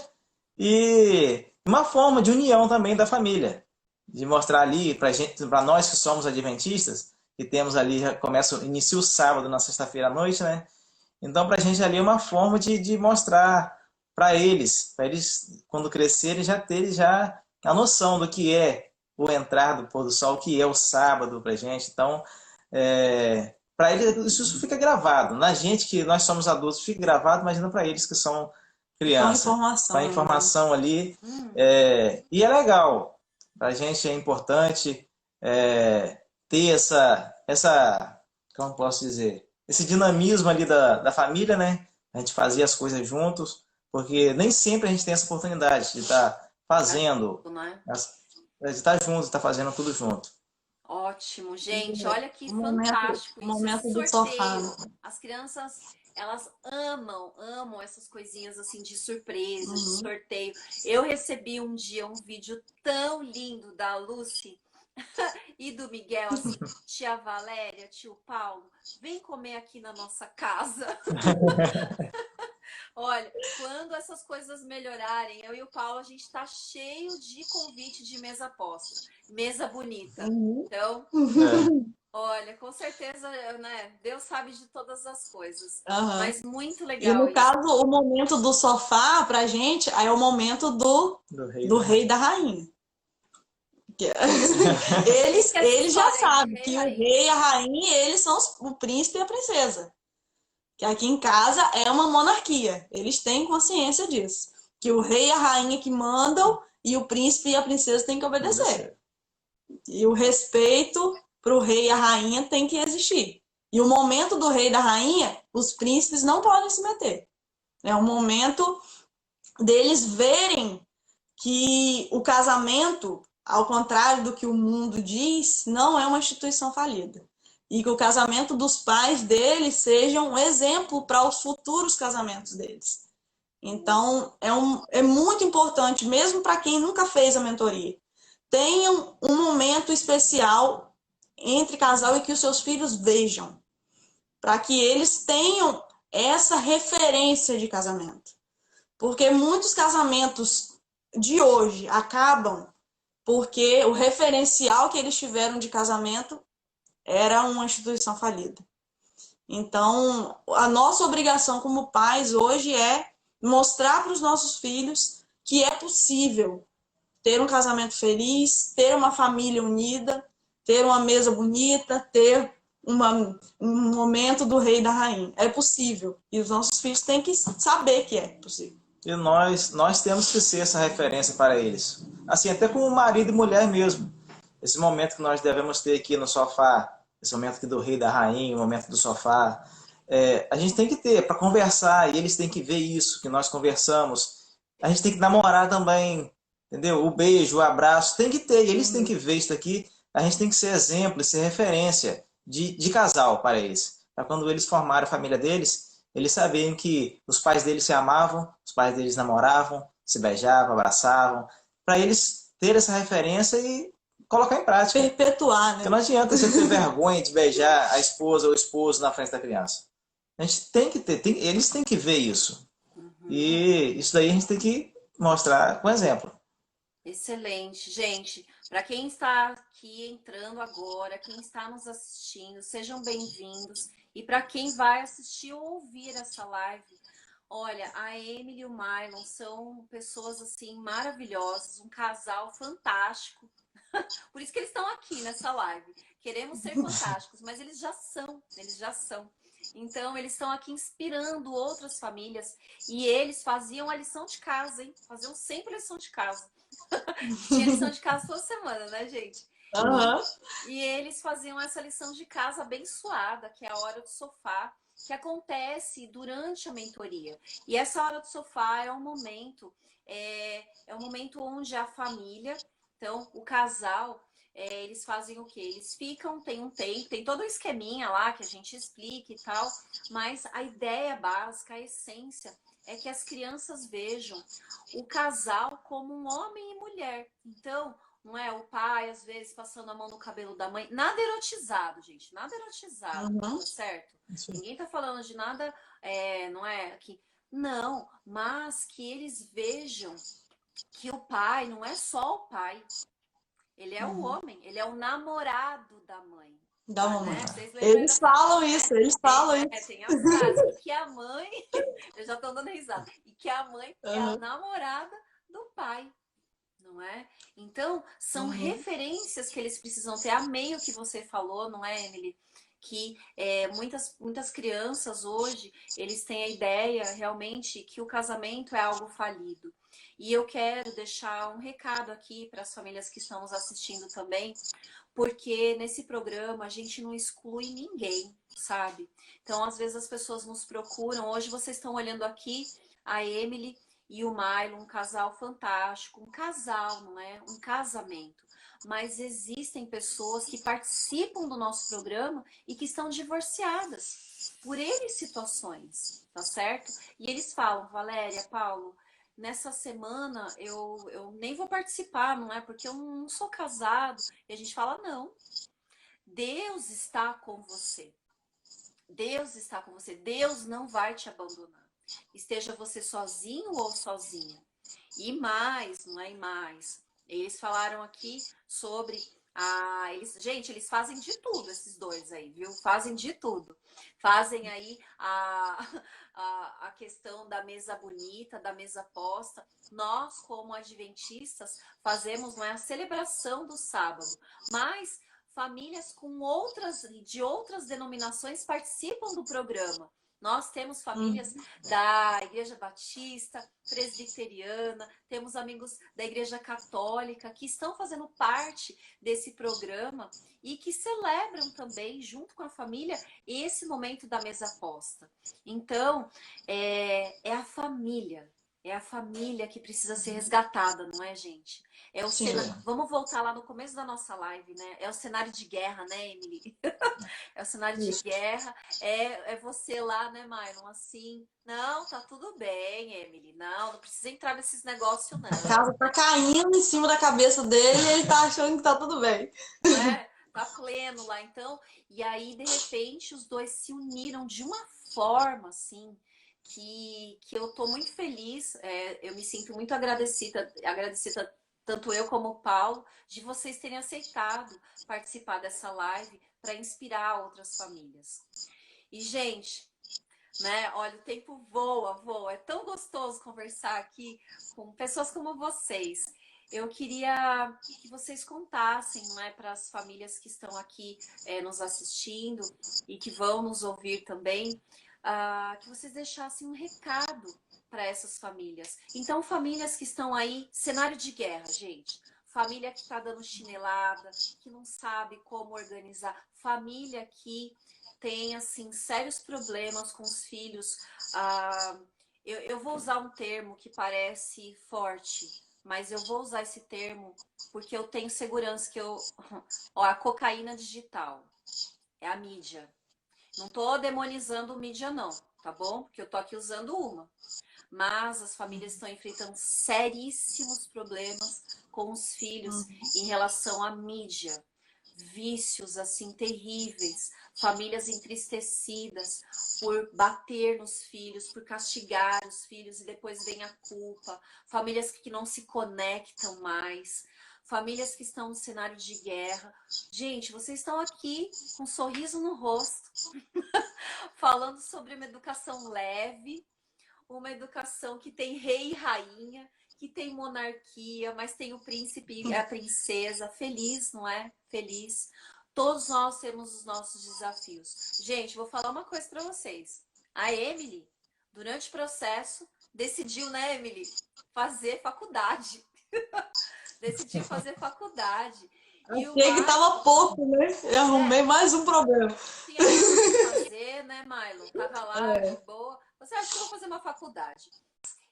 Speaker 2: E uma forma de união também da família. De mostrar ali para nós que somos adventistas, que temos ali, inicia o sábado na sexta-feira à noite, né? Então pra gente ali é uma forma de mostrar para eles, quando crescerem, já terem a noção do que é o entrar do pôr do sol, o que é o sábado para a gente. Então, para eles, isso fica gravado. Na gente, que nós somos adultos, fica gravado, imagina para eles que são crianças. Para informação ali. E é legal. Para a gente é importante ter como posso dizer, esse dinamismo ali da família, né? A gente fazia as coisas juntos. Porque nem sempre a gente tem essa oportunidade de estar fazendo, de estar junto, de estar fazendo tudo junto.
Speaker 1: Ótimo, gente, olha que fantástico isso,
Speaker 3: momento do sofá.
Speaker 1: As crianças, elas amam essas coisinhas assim de surpresa, de sorteio. Eu recebi um dia um vídeo tão lindo da Lucy e do Miguel, assim, tia Valéria, tio Paulo, vem comer aqui na nossa casa. Olha, quando essas coisas melhorarem, eu e o Paulo, a gente está cheio de convite de mesa posta, mesa bonita. Então, olha, com certeza, né? Deus sabe de todas as coisas. Mas muito legal.
Speaker 3: E no caso, o momento do sofá, pra gente, aí é o momento do rei e da rainha. Eles já sabem que o rei e a rainha, eles são o príncipe e a princesa. Que aqui em casa é uma monarquia. Eles têm consciência disso. Que o rei e a rainha que mandam e o príncipe e a princesa têm que obedecer. E o respeito para o rei e a rainha tem que existir. E o momento do rei e da rainha, os príncipes não podem se meter. É o momento deles verem que o casamento, ao contrário do que o mundo diz, não é uma instituição falida. E que o casamento dos pais deles seja um exemplo para os futuros casamentos deles. Então, é muito importante, mesmo para quem nunca fez a mentoria, tenham um momento especial entre casal e que os seus filhos vejam, para que eles tenham essa referência de casamento. Porque muitos casamentos de hoje acabam porque o referencial que eles tiveram de casamento era uma instituição falida. Então, a nossa obrigação como pais hoje é mostrar para os nossos filhos que é possível ter um casamento feliz, ter uma família unida, ter uma mesa bonita, ter um momento do rei e da rainha. É possível. E os nossos filhos têm que saber que é possível.
Speaker 2: E nós temos que ser essa referência para eles. Assim, até como marido e mulher mesmo. Esse momento que nós devemos ter aqui no sofá, esse momento aqui do rei e da rainha, o momento do sofá, a gente tem que ter para conversar, e eles têm que ver isso, que nós conversamos. A gente tem que namorar também, entendeu? O beijo, o abraço, tem que ter, e eles têm que ver isso aqui. A gente tem que ser exemplo, ser referência de casal para eles. Para quando eles formarem a família deles, eles saberem que os pais deles se amavam, os pais deles namoravam, se beijavam, abraçavam, para eles terem essa referência e colocar em prática.
Speaker 3: Perpetuar, né?
Speaker 2: Porque não adianta você ter vergonha de beijar a esposa ou o esposo na frente da criança. A gente tem que ter, eles têm que ver isso. E isso daí a gente tem que mostrar com exemplo.
Speaker 1: Excelente, gente. Para quem está aqui entrando agora, quem está nos assistindo, sejam bem-vindos. E para quem vai assistir ou ouvir essa live, olha, a Emily e o Mylon são pessoas assim maravilhosas, um casal fantástico. Por isso que eles estão aqui nessa live. Queremos ser fantásticos, mas eles já são, eles já são. Então, eles estão aqui inspirando outras famílias e eles faziam a lição de casa, hein? Faziam sempre a lição de casa. Tinha lição de casa toda semana, né, gente?
Speaker 3: Uhum.
Speaker 1: E eles faziam essa lição de casa abençoada, que é a hora do sofá, que acontece durante a mentoria. E essa hora do sofá é um momento, um momento onde a família, então o casal, eles fazem o quê? Eles ficam, tem um tempo, tem todo um esqueminha lá que a gente explica e tal, mas a ideia básica, a essência, é que as crianças vejam o casal como um homem e mulher. Então, não é o pai, às vezes, passando a mão no cabelo da mãe. Nada erotizado, gente. Nada erotizado, tá certo? Ninguém tá falando de nada, não é? Que, não, mas que eles vejam que o pai não é só o pai. Ele é o homem, ele é o namorado da mãe.
Speaker 3: Da mamãe.
Speaker 1: Né?
Speaker 3: Eles falam isso, eles falam isso.
Speaker 1: Tem a frase, e que a mãe, eu já tô dando risada, e que a mãe é a namorada do pai, não é? Então, são referências que eles precisam ter. Amei o que você falou, não é, Emily? Que muitas crianças hoje, eles têm a ideia realmente que o casamento é algo falido. E eu quero deixar um recado aqui para as famílias que estão nos assistindo também, porque nesse programa a gente não exclui ninguém, sabe? Então, às vezes as pessoas nos procuram. Hoje vocês estão olhando aqui a Emily e o Mylon, um casal fantástico, um casal, não é? Um casamento. Mas existem pessoas que participam do nosso programa e que estão divorciadas por N situações, tá certo? E eles falam, Valéria, Paulo, nessa semana eu nem vou participar, não é? Porque eu não sou casado. E a gente fala, não, Deus está com você. Deus está com você. Deus não vai te abandonar. Esteja você sozinho ou sozinha. E mais, não é? E mais. Eles falaram aqui sobre gente, eles fazem de tudo, esses dois aí, viu? Fazem de tudo. Fazem aí a questão da mesa bonita, da mesa posta. Nós, como adventistas, fazemos, não é, a celebração do sábado. Mas famílias de outras denominações participam do programa. Nós temos famílias da Igreja Batista, Presbiteriana, temos amigos da Igreja Católica que estão fazendo parte desse programa e que celebram também, junto com a família, esse momento da mesa posta. Então, é a família. É a família que precisa ser resgatada, não é, gente? É o cenário... Vamos voltar lá no começo da nossa live, né? É o cenário de guerra, né, Emily? É o cenário de guerra. É você lá, né, Myron? Assim, não, tá tudo bem, Emily. Não precisa entrar nesses negócios, não.
Speaker 3: A casa tá caindo em cima da cabeça dele e ele tá achando que tá tudo bem.
Speaker 1: Tá pleno lá, então. E aí, de repente, os dois se uniram de uma forma, assim, que eu tô muito feliz. Eu me sinto muito agradecida tanto eu como o Paulo, de vocês terem aceitado participar dessa live para inspirar outras famílias. E, gente, né? Olha, o tempo voa, voa. É tão gostoso conversar aqui com pessoas como vocês. Eu queria que vocês contassem, né, para as famílias que estão aqui nos assistindo e que vão nos ouvir também, que vocês deixassem um recado para essas famílias. Então, famílias que estão aí, cenário de guerra, gente. Família que está dando chinelada, que não sabe como organizar. Família que tem, assim, sérios problemas com os filhos. Eu vou usar um termo que parece forte, mas eu vou usar esse termo porque eu tenho segurança que a cocaína digital é a mídia. Não tô demonizando mídia, não, tá bom? Porque eu tô aqui usando uma. Mas as famílias estão enfrentando seríssimos problemas com os filhos em relação à mídia. Vícios, assim, terríveis. Famílias entristecidas por bater nos filhos, por castigar os filhos e depois vem a culpa. Famílias que não se conectam mais. Famílias que estão no cenário de guerra. Gente, vocês estão aqui com um sorriso no rosto, falando sobre uma educação leve, uma educação que tem rei e rainha, que tem monarquia, mas tem o príncipe e a princesa. Feliz, não é? Feliz. Todos nós temos os nossos desafios. Gente, vou falar uma coisa para vocês. A Emily, durante o processo, decidiu, né, Emily, fazer faculdade. Decidiu fazer faculdade.
Speaker 3: Achei que tava pouco, né? Eu arrumei mais um problema.
Speaker 1: Tinha muito que fazer, né, Milo? Tava lá de boa. Você acha que eu vou fazer uma faculdade?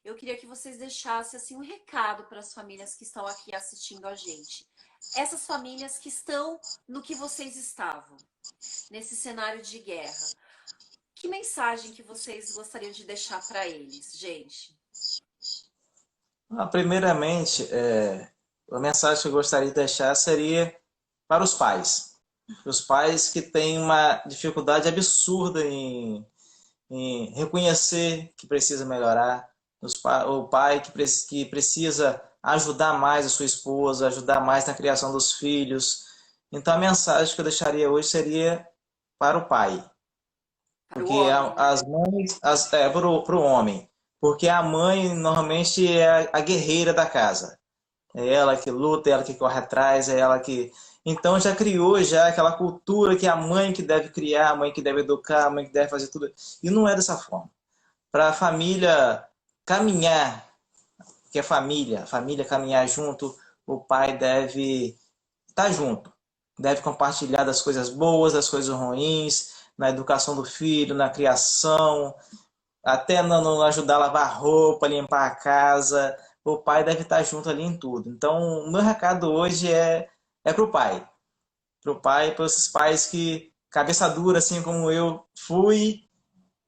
Speaker 1: Eu queria que vocês deixassem assim um recado para as famílias que estão aqui assistindo a gente. Essas famílias que estão no que vocês estavam, nesse cenário de guerra. Que mensagem que vocês gostariam de deixar para eles, gente?
Speaker 2: Primeiramente, a mensagem que eu gostaria de deixar seria para os pais. Os pais que têm uma dificuldade absurda em reconhecer que precisa melhorar. O pai que precisa ajudar mais a sua esposa, ajudar mais na criação dos filhos. Então a mensagem que eu deixaria hoje seria para o pai. Porque as mães, para o homem. Porque a mãe normalmente é a guerreira da casa. É ela que luta, é ela que corre atrás, é ela que... Então já criou já aquela cultura que é a mãe que deve criar, a mãe que deve educar, a mãe que deve fazer tudo. E não é dessa forma. Para a família caminhar, que é a família caminhar junto, o pai deve estar junto. Deve compartilhar das coisas boas, das coisas ruins, na educação do filho, na criação, até no ajudar a lavar roupa, limpar a casa. O pai deve estar junto ali em tudo. Então, o meu recado hoje é para o pai. Para o pai, para esses pais que, cabeça dura, assim como eu fui,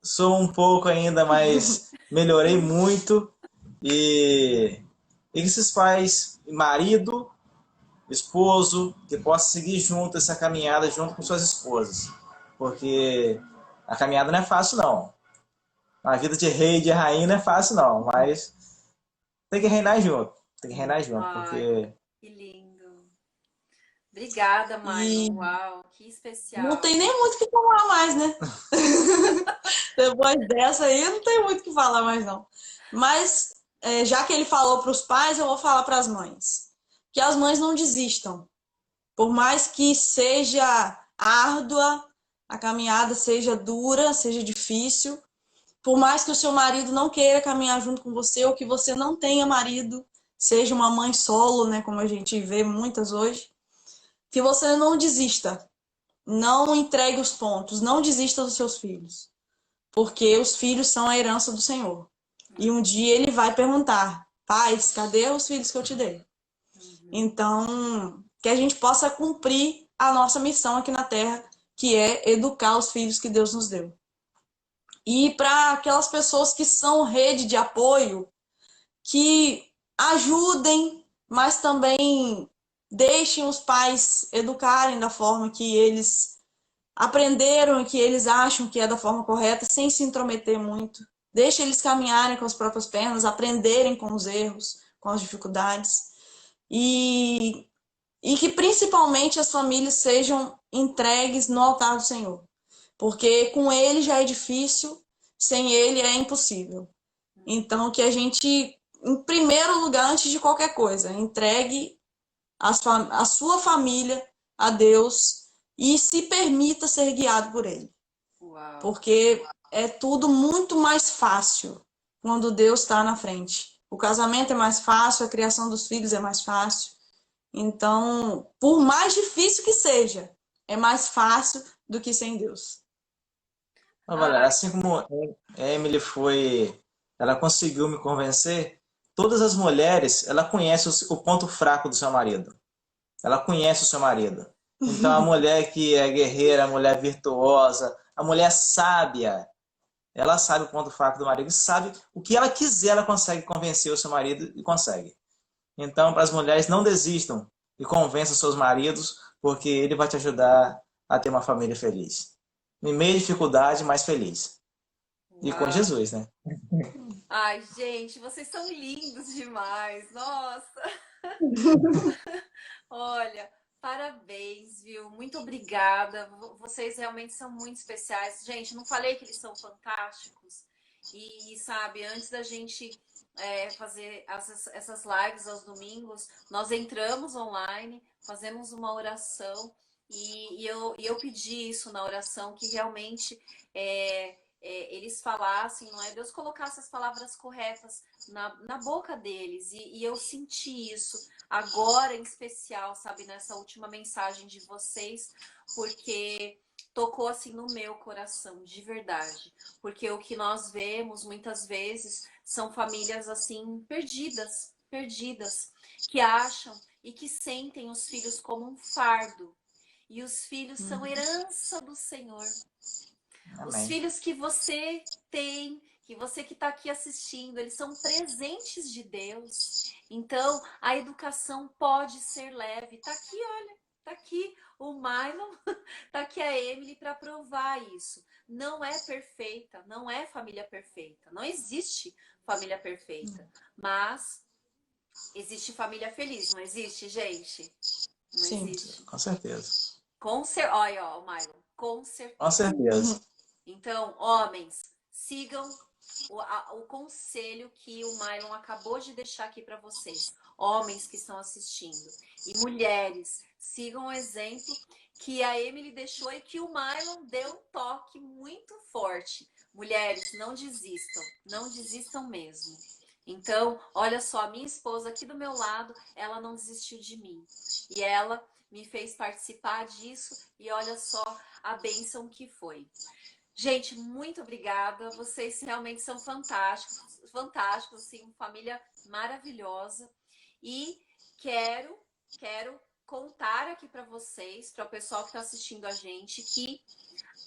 Speaker 2: sou um pouco ainda, mas melhorei muito. E esses pais, marido, esposo, que possam seguir junto essa caminhada junto com suas esposas. Porque a caminhada não é fácil, não. A vida de rei e de rainha não é fácil, não. Mas tem que reinar junto. Tem que reinar junto, porque...
Speaker 1: Que lindo. Obrigada, Milo. Uau, que especial.
Speaker 3: Não tem nem muito o que falar mais, né? Depois dessa aí, não tem muito o que falar mais, não. Mas, já que ele falou para os pais, eu vou falar para as mães. Que as mães não desistam. Por mais que seja árdua, a caminhada seja dura, seja difícil, por mais que o seu marido não queira caminhar junto com você, ou que você não tenha marido, seja uma mãe solo, né, como a gente vê muitas hoje, que você não desista. Não entregue os pontos, não desista dos seus filhos. Porque os filhos são a herança do Senhor. E um dia ele vai perguntar: pais, cadê os filhos que eu te dei? Então, que a gente possa cumprir a nossa missão aqui na Terra, que é educar os filhos que Deus nos deu. E para aquelas pessoas que são rede de apoio, que ajudem, mas também deixem os pais educarem da forma que eles aprenderam e que eles acham que é da forma correta, sem se intrometer muito. Deixe eles caminharem com as próprias pernas, aprenderem com os erros, com as dificuldades. e, e que principalmente as famílias sejam entregues no altar do Senhor. Porque com Ele já é difícil, sem Ele é impossível. Então, que a gente, em primeiro lugar, antes de qualquer coisa, entregue a sua família a Deus e se permita ser guiado por Ele.
Speaker 1: Uau.
Speaker 3: Porque é tudo muito mais fácil quando Deus está na frente. O casamento é mais fácil, a criação dos filhos é mais fácil. Então, por mais difícil que seja, é mais fácil do que sem Deus.
Speaker 2: Valéria,
Speaker 1: Ai,
Speaker 2: assim como a Emily ela conseguiu me convencer, todas as mulheres, ela conhece o ponto fraco do seu marido. Ela conhece o seu marido. Então, a mulher que é guerreira, a mulher virtuosa, a mulher sábia, ela sabe o ponto fraco do marido e sabe o que ela quiser, ela consegue convencer o seu marido e consegue. Então, para as mulheres, não desistam e convençam seus maridos, porque ele vai te ajudar a ter uma família feliz. Em meio à dificuldade, mais feliz. E com
Speaker 1: uau.
Speaker 2: Jesus, né?
Speaker 1: Ai, gente, vocês são lindos demais. Nossa. Olha, parabéns, viu? Muito obrigada. Vocês realmente são muito especiais. Gente, não falei que eles são fantásticos? E, sabe, antes da gente fazer essas lives aos domingos, nós entramos online, fazemos uma oração e eu pedi isso na oração, que realmente eles falassem, não é? Deus colocasse as palavras corretas na boca deles. E eu senti isso agora em especial, sabe, nessa última mensagem de vocês, porque tocou assim no meu coração, de verdade. Porque o que nós vemos muitas vezes são famílias assim perdidas, perdidas, que acham e que sentem os filhos como um fardo. E os filhos são herança do Senhor. Os
Speaker 2: Amém.
Speaker 1: filhos que você tem, que você que está aqui assistindo, eles são presentes de Deus. Então, a educação pode ser leve. Tá aqui, olha, tá aqui o Mylon, tá aqui a Emily para provar isso. Não é perfeita, não é família perfeita. Não existe família perfeita. Mas existe família feliz, não existe, gente? Não
Speaker 3: Sim.
Speaker 1: existe.
Speaker 2: Com certeza.
Speaker 1: Olha, ó, o Mylon, com
Speaker 2: Com
Speaker 1: certeza.
Speaker 2: certeza.
Speaker 1: Então, homens, sigam o conselho que o Mylon acabou de deixar aqui para vocês. Homens que estão assistindo. E mulheres, sigam o exemplo que a Emily deixou e que o Mylon deu um toque muito forte. Mulheres, não desistam. Não desistam mesmo. Então, olha só, a minha esposa aqui do meu lado, ela não desistiu de mim. E ela me fez participar disso e olha só a bênção que foi. Gente, muito obrigada. Vocês realmente são fantásticos, fantásticos, assim, família maravilhosa. E quero contar aqui para vocês, para o pessoal que está assistindo a gente, que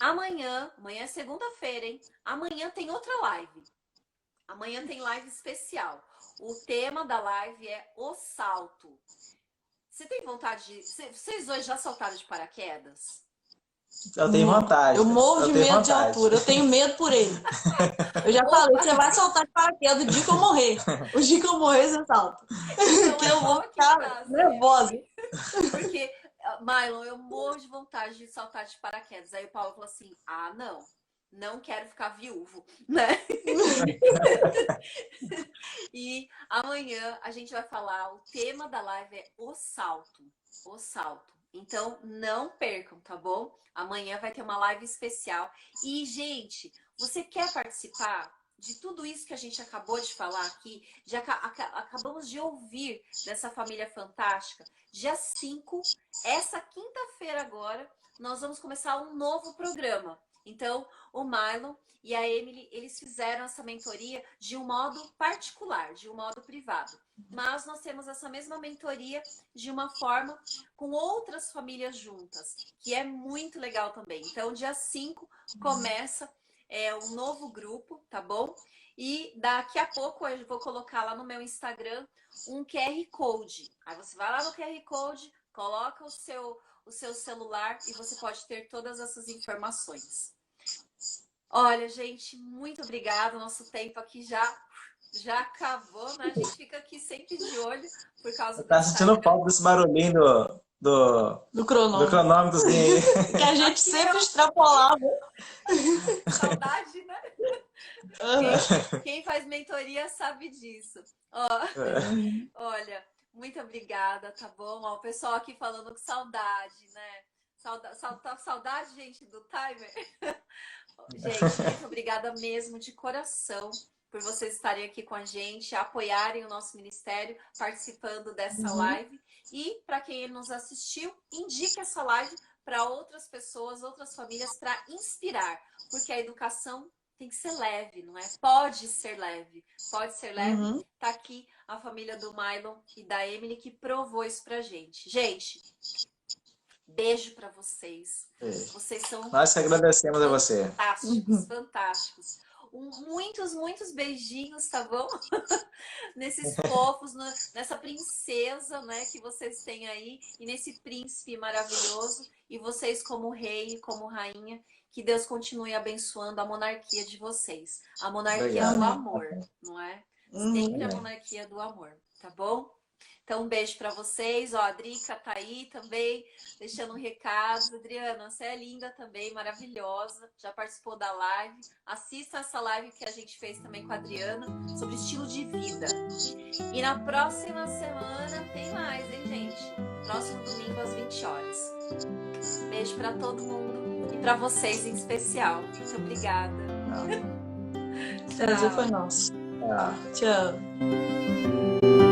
Speaker 1: amanhã é segunda-feira, hein? Amanhã tem outra live. Amanhã tem live especial. O tema da live é o salto. Você tem vontade de... Vocês dois já saltaram de paraquedas?
Speaker 2: Eu tenho vontade.
Speaker 3: Eu morro de
Speaker 2: tenho
Speaker 3: medo de
Speaker 2: vontade.
Speaker 3: altura, eu tenho medo por ele. Eu já falei,
Speaker 1: Opa!
Speaker 3: você vai saltar de paraquedas o dia que eu morrer. O dia que eu morrer, você salta.
Speaker 1: Então
Speaker 3: Que
Speaker 1: é
Speaker 3: eu
Speaker 1: bom
Speaker 3: vou
Speaker 1: que
Speaker 3: ficar
Speaker 1: tá,
Speaker 3: nervosa.
Speaker 1: porque, Mylon, eu morro de vontade de saltar de paraquedas. Aí o Paulo falou assim: ah, não quero ficar viúvo, né? E amanhã a gente vai falar, o tema da live é o salto. O salto. Então não percam, tá bom? Amanhã vai ter uma live especial. E, gente, você quer participar de tudo isso que a gente acabou de falar aqui? Acabamos de ouvir dessa família fantástica. Dia 5, essa quinta-feira agora, nós vamos começar um novo programa. Então, o Mylon e a Emily, eles fizeram essa mentoria de um modo particular, de um modo privado. Mas nós temos essa mesma mentoria de uma forma com outras famílias juntas, que é muito legal também. Então, dia 5 começa um novo grupo, tá bom? E daqui a pouco eu vou colocar lá no meu Instagram um QR Code. Aí você vai lá no QR Code, coloca o seu celular e você pode ter todas essas informações. Olha, gente, muito obrigada. Nosso tempo aqui já Já acabou, né? A gente fica aqui sempre de olho por causa do
Speaker 2: Tá sentindo
Speaker 1: Instagram.
Speaker 2: falta desse barulhinho
Speaker 3: Do
Speaker 2: do
Speaker 3: cronômetro.
Speaker 2: cronômetrozinho aí.
Speaker 3: Que a gente
Speaker 1: Aqui,
Speaker 3: sempre
Speaker 1: ó.
Speaker 3: extrapolava.
Speaker 1: Saudade, né?
Speaker 3: Aham.
Speaker 1: Quem faz mentoria sabe disso. Ó, olha, muito obrigada, tá bom? Ó, o pessoal aqui falando com saudade, né? Saudade, gente, do timer? Gente, muito obrigada mesmo, de coração, por vocês estarem aqui com a gente, apoiarem o nosso ministério, participando dessa live. E para quem nos assistiu, indique essa live para outras pessoas, outras famílias, para inspirar, porque a educação tem que ser leve, não é? Pode ser leve, pode ser leve. Tá aqui a família do Mylon e da Emily que provou isso pra gente. Gente, beijo para vocês. Vocês são
Speaker 2: Nós que agradecemos a você.
Speaker 1: fantásticos, fantásticos. Muitos beijinhos, tá bom? Nesses fofos, nessa princesa, né, que vocês têm aí, e nesse príncipe maravilhoso, e vocês como rei, como rainha, que Deus continue abençoando a monarquia de vocês. A monarquia do amor, não é? Sempre a monarquia do amor, tá bom? Então, um beijo para vocês. Ó, a Drica tá aí também, deixando um recado. Adriana, você é linda também, maravilhosa. Já participou da live. Assista essa live que a gente fez também com a Adriana sobre estilo de vida. E na próxima semana tem mais, hein, gente? Próximo domingo às 20 horas. Beijo para todo mundo e para vocês em especial. Muito obrigada.
Speaker 3: O prazer foi nosso.
Speaker 2: Ah.
Speaker 3: Tchau.